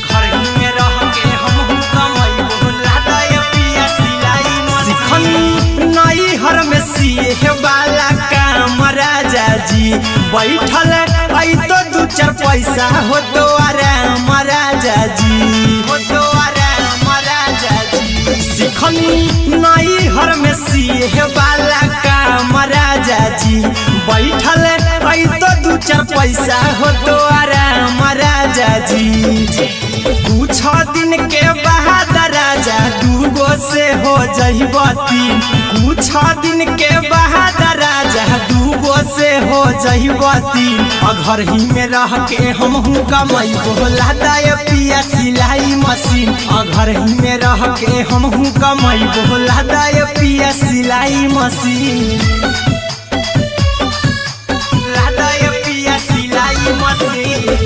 घर ही में रह के हमहू कमाई बोला दाय पिया सिलाई मशीन नई हर में सिए वाला काम राजा जी बैठल आई तो दू चार पैसा हो तो आराम राजा जी हो तो आराम राजा जी सिखनी नई हर में सिए वाला काम राजा जी बैठल आई तो दू चार पैसा हो तो आराम राजा जी कुछ दिन के बाद राजा दूगो से हो जइबती कुछ दिन के बाद राजा दूगो से हो जइबती घर ही में रह के हमहू कमाई बोला दाय पिया सिलाई मशीन घर ही में रह के हमहू कमाई बोला दाय पिया सिलाई मशीन लादाय पिया सिलाई मशीन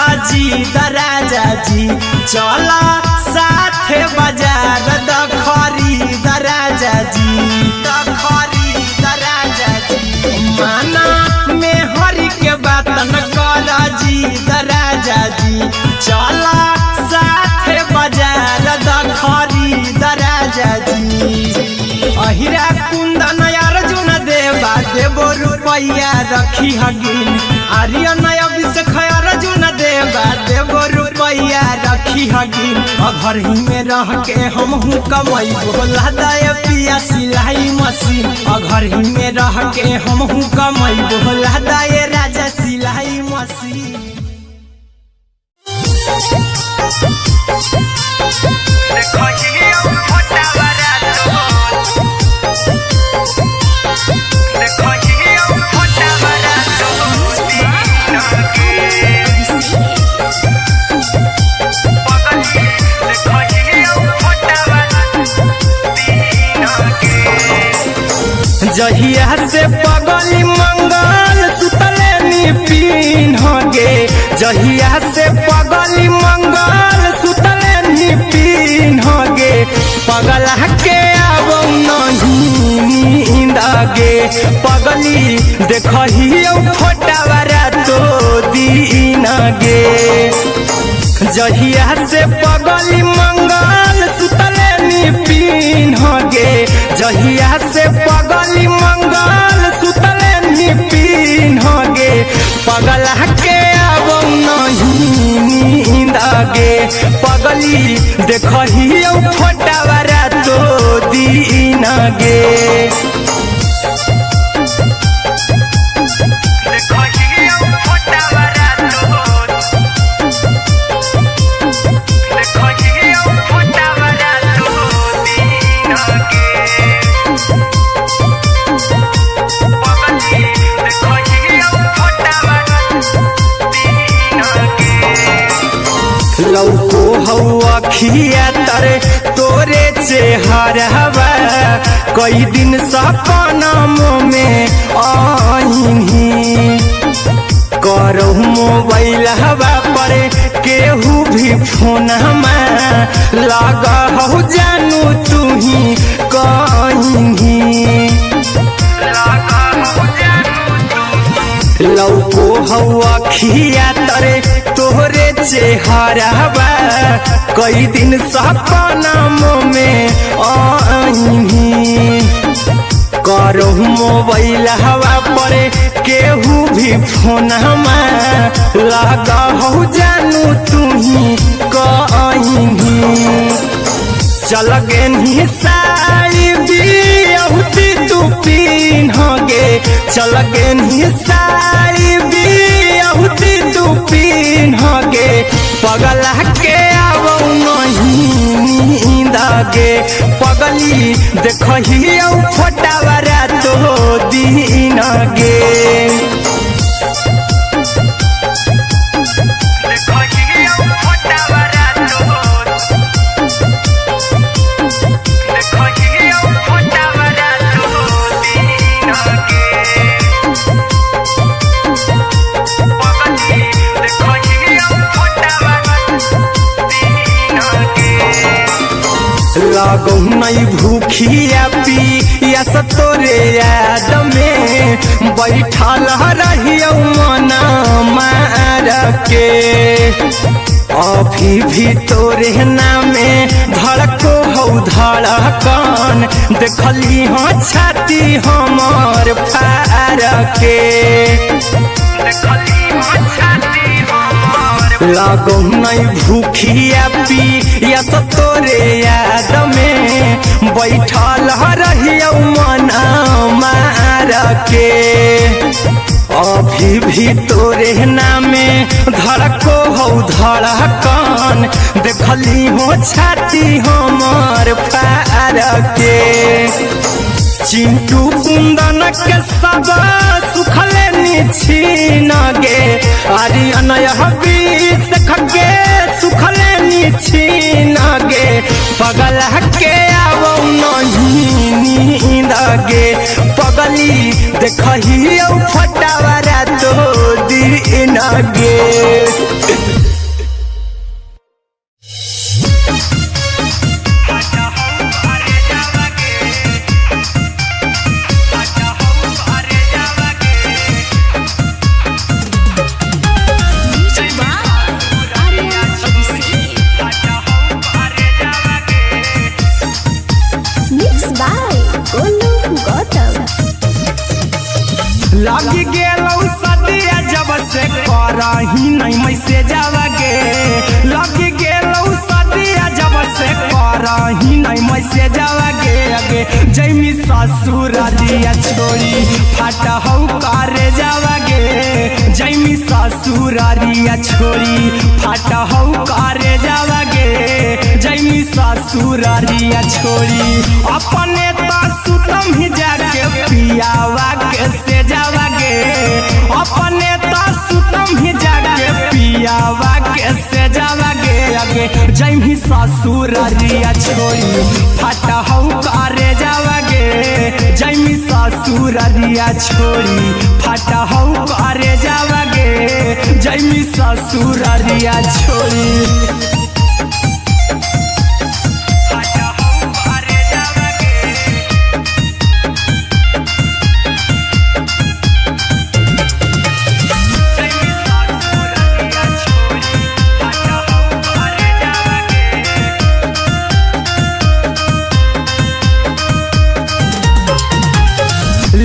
राजा जी चला साथे बाजार द खरीद राजा जी द खरीद राजा जी माना में हरी के बात न कर जी द राजा जी चला साथे बाजार द खरीद राजा जी अहिरा कुंदन अर्जुन देवा देवो रुपया रखी हगिन आर्यन अभिषेक अर्जुन देवा देवो रुपया रखी हगिन घर ही में रह के हमहू कमाई बोला दाय पिया सिलाई मशीन घर ही में रह के हमहू कमाई बोला दाय राजा सिलाई मशीन जहिया से पगली मंगल सुतले निपिन गे जहिया से पगली मंगल सुतले निपिन गे पगला के आबो नहीं नींद गे पगली देखहियो फोटावा तो दीन गे जहिया से पगली मंगल सुतले निपिन गे जहिया से पगली मंगल सुतले निपिन गे पगला के आबो नहीं गे पगली देखही फोटावारा तो दीन गे लौको हवा खिया तरे तोरे चेहरवा कई दिन सपनम में आईनी करहु मोबाइल हवा पर केहू भी फोन लगा हो जानू तू ही कहीं लौको हवा खिया तरे तोहरे चेहरवा कई दिन सपनम में आईनी करहु मोबाइल हवा पर केहू भी फोन लगा हो जानू तू ही कहीं चल गे साड़ी बियहुती तू पिन्ह गे चल गे साड़ी बियहुती तू पिन्ह गे पगला के आवौ नहीं नींद गे पगली देखही फोटावारा तो दीन गे लागौ नहीं भूखिया पिया तोरे याद में बैठल रहियो मना मार के अभी भी तोरे नामे धड़को हौ धड़कन देखली हाँ छाती हमर फार के लागौ नहीं भूखिया पिया तोरे याद में बैठल रहियो मना मार के अभी भी तोरे नामे धड़को हौ धड़कन देखली हो छाती हमर फार के चिंटू कुंदन के सब सुखले निछीन गे आर्यन हबीस खगे सुखले निछीन गे पगला के आवौ नहीं नींद गे पगली देखही फटावारा तो दीन गे लगी गेलौ सदिया जब से करही नहीं मैसेजवा गे लगी गेलौ सदिया जब से करही नहीं मैसेजवा गे अगे जैमी ससुरारिया छोड़ी फाटा हौ करे जावा गे जैमी ससुरारिया छोड़ी फाटा हौ करे जावा गे जैमी ससुरारिया छोड़ी अपने तो सुतम ही जाके पियावा के से जावा गे अपने तो सुतम ही जाके पियावा के से जावा गे अगे जैमी ससुरारिया छोड़ी फाटा हौ करे जावा गे जैमी ससुरारिया छोड़ी फाटा हौ करे जावा गे जैमी ससुरारिया छोड़ी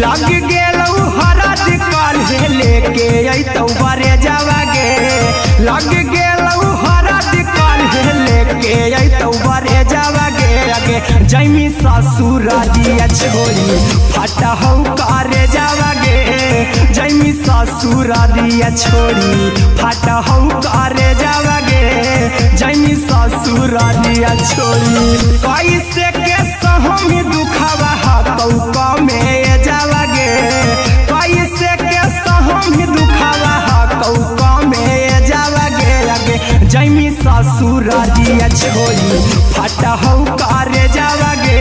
लग गेलौ हरद काल्हे लेके अइतौ बरे जावा गे लग गेलौ हरद गे जैमी ससुर दिया छोड़ी फटा हौ करे जावा गे जैमी ससुर दिया छोड़ी फटा हौ करे जावा गे जैमी ससुर दिया छोड़ी कैसे के सहम दुखवा हकौ में जावा गे कैसे के सहम दुखवा हकौ में जावा गे जैमी ससुर दिया छोड़ी फटा हौ करे जावा गे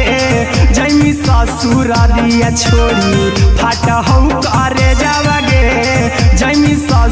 जैमी ससुर दिया छोड़ी फटा हौ करे जावा गे जैमी ससुर